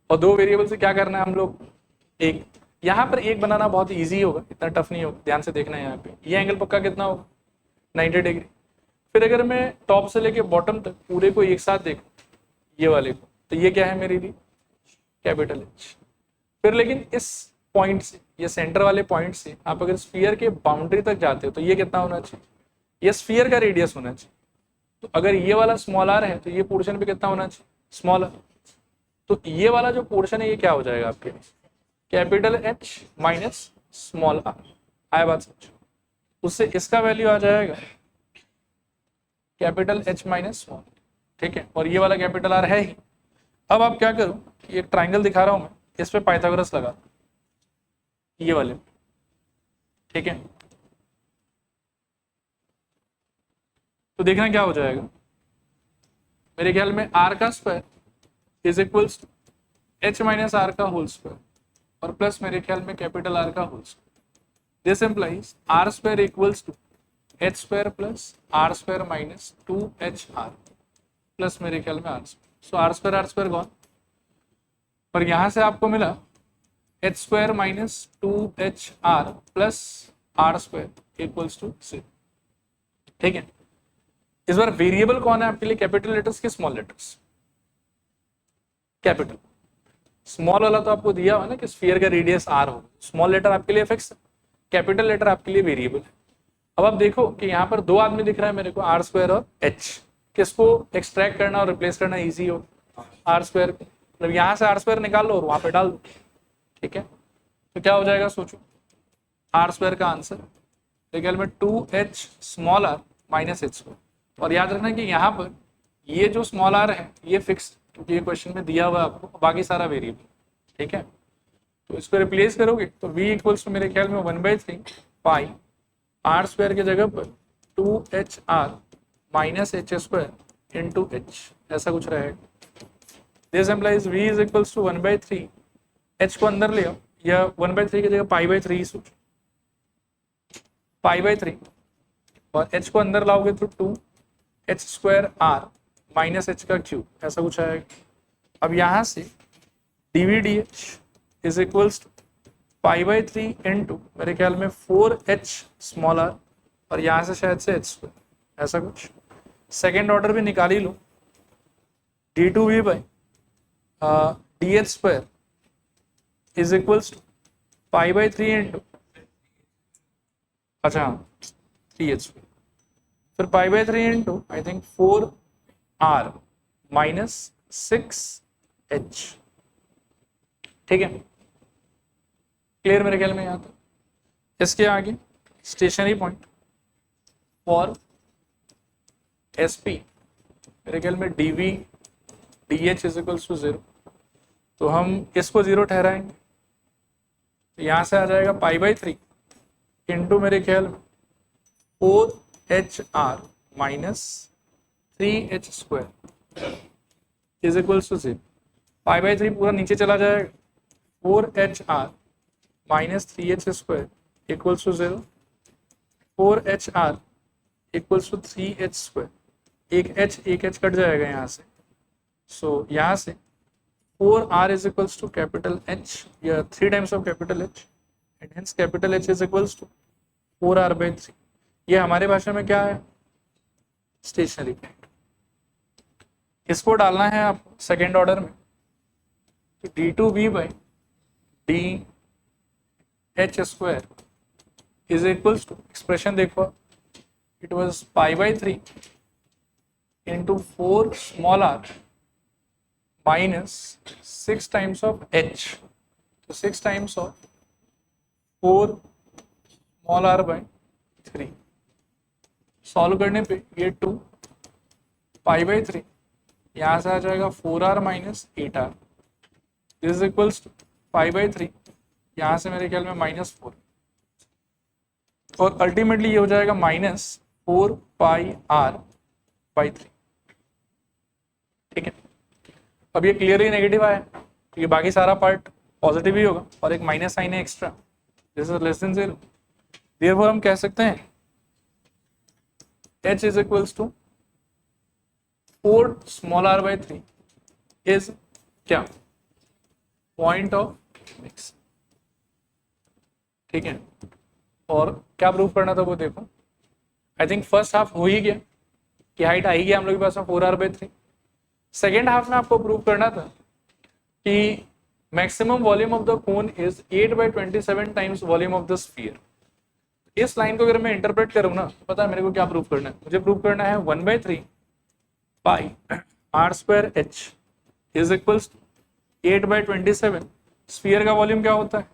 और 2 वेरिएबल से क्या करना है हम लोग, एक यहाँ पर एक बनाना बहुत इजी होगा, इतना टफ नहीं होगा, ध्यान से देखना है यहाँ पे। ये एंगल पक्का कितना होगा 90 डिग्री। फिर अगर मैं टॉप से लेके बॉटम तक पूरे को एक साथ देखूं ये वाले को, तो ये क्या है मेरे लिए कैपिटल एच। फिर लेकिन इस पॉइंट से, ये सेंटर वाले पॉइंट से आप अगर स्फीयर के बाउंड्री तक जाते हो तो ये कितना होना चाहिए, ये स्फीयर का रेडियस होना चाहिए। तो अगर ये वाला स्मॉल आर है तो ये पोर्शन भी कितना होना चाहिए स्मॉल आर। तो ये वाला जो पोर्शन है ये क्या हो जाएगा आपके लिए capital H minus small R. आया बात समझो, उससे इसका वैल्यू आ जाएगा कैपिटल एच माइनस स्मॉल, ठीक है। और ये वाला कैपिटल आर है ही। अब आप क्या करो, ये ट्राइंगल दिखा रहा हूं मैं, इस पे पाइथागोरस लगा ये वाले, ठीक है। तो देखना क्या हो जाएगा, मेरे ख्याल में आर का square is equals H minus R का होल स्क्वायर और प्लस मेरे ख्याल में कैपिटल आर का whole square. This implies R square equals to H square plus R square minus 2HR plus मेरे ख्याल में R square. So R square gone, पर यहां से आपको मिला H square minus 2HR plus R square equals to 0, ठीक है। इस बार वेरिएबल कौन है आपके लिए, कैपिटल लेटर्स के स्मॉल लेटर्स, कैपिटल। स्मॉल वाला तो आपको दिया हुआ ना कि स्फीयर का रेडियस आर हो, स्मॉल लेटर आपके लिए फिक्स है, कैपिटल लेटर आपके लिए वेरिएबल है। अब आप देखो कि यहाँ पर दो आदमी दिख रहा है मेरे को, आर स्क्वायर और एच, किसको एक्सट्रैक्ट करना और रिप्लेस करना इजी हो, आर स्क्वायर। मतलब यहाँ से आर स्क्वायर निकाल लो और वहां पे डाल दो, ठीक है। तो क्या हो जाएगा सोचो, आर स्क्वायर का आंसर मेरे ख्याल में 2H small are minus H square. और याद रखना कि यहाँ पर ये जो स्मॉल आर है ये फिक्स, क्योंकि ये क्वेश्चन में दिया हुआ है आपको, बाकी सारा वेरिएबल, ठीक है। तो इसको रिप्लेस करोगे तो v इक्वल्स टू मेरे ख्याल में 1/3 पाई आर स्क्वायर की जगह पर 2HR minus H square into H, ऐसा कुछ रहेगा। This implies v is equals to 1/3, h को अंदर ले आओ, या 1/3 की जगह पाई/3 सोचो, पाई/3 और h को अंदर लाओगे तो 2H square R minus h का क्यूब, ऐसा कुछ आएगा। अब यहाँ से dv/dh इज इक्वल्स टू पाई/3 इंटू मेरे ख्याल में 4H स्मॉल आर और यहाँ से शायद से h स्क्वायर, ऐसा कुछ। सेकेंड ऑर्डर भी निकाल ही लो, d2v by dh square is equals to पाई/3 इंटू, अच्छा 3h स्क्वायर, फिर पाई/3 into I think 4R minus 6H, ठीक है। क्लियर मेरे ख्याल में यहाँ तक। इसके आगे स्टेशनरी पॉइंट फॉर SP मेरे ख्याल में dv/dh इज इक्वल्स टू 0, तो हम इसको 0 ठहराएंगे, तो यहाँ से आ जाएगा पाई/3 इंटू मेरे ख्याल में 4HR minus 3H square is equals to 0। पाई/3 पूरा नीचे चला जाएगा, 4HR minus 3H square equals to 0, 4HR equals to 3H square, एक H कट जाएगा यहाँ से। सो यहाँ से 4R is equals to capital H या 3 times of capital H and hence capital H is equals to 4R/3। ये हमारे भाषा में क्या है, स्टेशनरी पॉइंट। इसको डालना है आपको सेकेंड ऑर्डर में, तो d2v by dh square is equals to, expression देखो, इट वाज पाई/3 into 4 small are minus 6 times of h, तो 6 times of 4 small r by 3। Solve करने पे ये 2 पाई/3 यहाँ से आ जाएगा 4R minus 8R, this is equals to pi यहाँ से मेरे ख्याल में -4 और अल्टीमेटली ये हो जाएगा -4 πr/3, ठीक है। अब ये क्लियरली नेगेटिव आया तो ये बाकी सारा पार्ट पॉजिटिव ही होगा और एक माइनस साइन है extra, this is less than 0। Therefore हम कह सकते हैं h is equals to 4 small r/3 is क्या, पॉइंट ऑफ मिक्स। ठीक है, और क्या प्रूव करना था वो देखो। आई थिंक फर्स्ट हाफ हो ही गया कि हाइट आ ही गया हम लोग के पास में 4r/3। सेकेंड हाफ में आपको प्रूव करना था कि maximum volume of the cone is 8/27 times volume of the sphere. इस लाइन को अगर मैं इंटरप्रेट करूँ ना, तो पता है मेरे को क्या प्रूव करना है, मुझे प्रूव करना है 1/3 पाई r² h is equals 8/27। Sphere का वॉल्यूम क्या होता है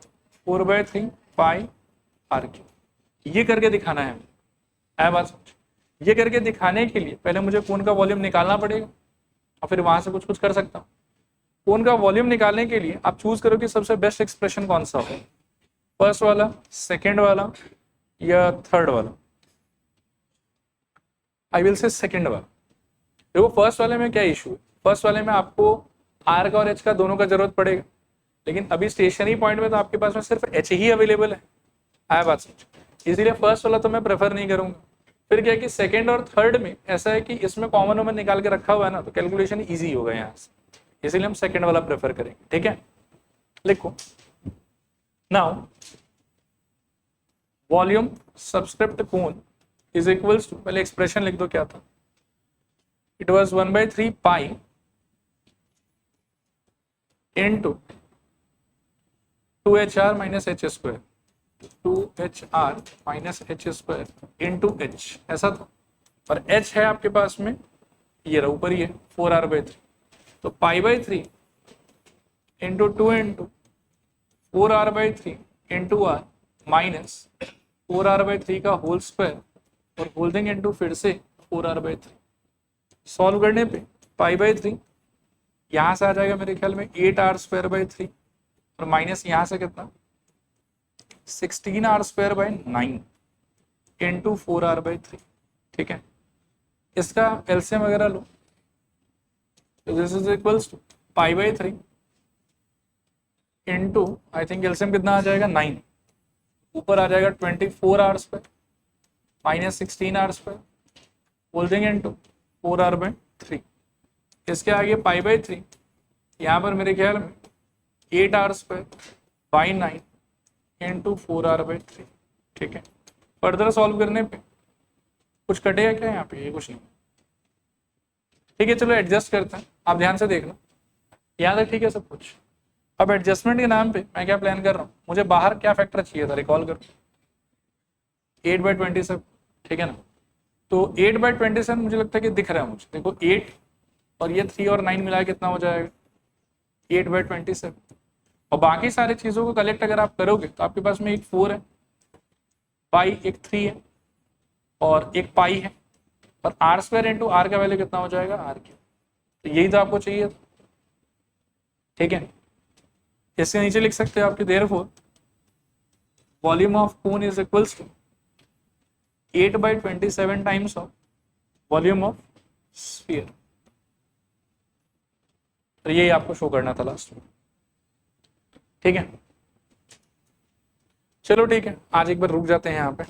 4/3 पाई r³। ये करके दिखाना है हमें। बात समझ, ये करके दिखाने के लिए पहले मुझे कोन का वॉल्यूम निकालना पड़ेगा और फिर वहां से कुछ कुछ कर सकता हूँ। कोन का वॉल्यूम निकालने के लिए आप चूज करो कि सबसे बेस्ट एक्सप्रेशन कौन सा हो, फर्स्ट वाला, सेकेंड वाला या थर्ड वाला। आई विल से सेकेंड वाला। देखो फर्स्ट वाले में क्या इशू है, फर्स्ट वाले में आपको आर का और एच का दोनों का जरूरत पड़ेगा, लेकिन अभी स्टेशनरी पॉइंट में तो आपके पास में सिर्फ एच ही अवेलेबल है। आया बात समझ, इसीलिए फर्स्ट वाला तो मैं प्रेफर नहीं करूंगा। फिर क्या है कि सेकेंड और थर्ड में ऐसा है कि इसमें कॉमन वॉमन निकाल के रखा हुआ है ना, तो कैलकुलेशन ईजी होगा यहाँ से, इसीलिए हम सेकेंड वाला प्रेफर करेंगे। ठीक है, लिखो now volume subscript cone is equals to, पहले एक्सप्रेशन लिख दो क्या था, it was 1/3 pi into 2HR minus h², 2HR minus h² into h, ऐसा था। और h है आपके पास में ये रहा ऊपर ही है 4r/3, तो π/3 into 2 into 4r/3 into r minus 4r/3 का होल स्क्वायर और होल्डिंग इंटू फिर से 4r/3। सॉल्व करने पे π/3 यहाँ से आ जाएगा मेरे ख्याल में 8r²/3 और माइनस यहाँ से कितना 16r²/9 इंटू 4r/3। ठीक है, इसका एलसीएम वगैरह लो, this is equals to π/3 into I think LCM कितना आ जाएगा 9, ऊपर आ जाएगा 24r² minus 16r² holding into 4r/3। इसके आगे π/3 यहाँ पर मेरे ख्याल में 8r²/9 इंटू 4r/3। ठीक है, फर्दर सॉल्व करने पे कुछ कटेगा क्या यहाँ पे, ये कुछ नहीं। ठीक है, चलो एडजस्ट करते हैं, आप ध्यान से देखना यहाँ तक। ठीक है सब कुछ। अब एडजस्टमेंट के नाम पे मैं क्या प्लान कर रहा हूँ, मुझे बाहर क्या फैक्टर चाहिए था, रिकॉल करो 8/27। ठीक है ना, तो 8/27 मुझे लगता है कि दिख रहा है मुझे, देखो 8 और ये 3 और 9 मिला कितना हो जाएगा 8/27। और बाकी सारी चीज़ों को कलेक्ट अगर आप करोगे तो आपके पास में एक 4 है, पाई एक 3 है और एक पाई है, और r² इंटू आर का वैल्यू कितना हो जाएगा r³। तो यही तो आपको चाहिए था। ठीक है, इसके नीचे लिख सकते हैं आपके therefore volume of cone is equals to 8/27 times of volume of sphere. तो यही आपको शो करना था लास्ट में। ठीक है, चलो ठीक है, आज एक बार रुक जाते हैं यहाँ पे।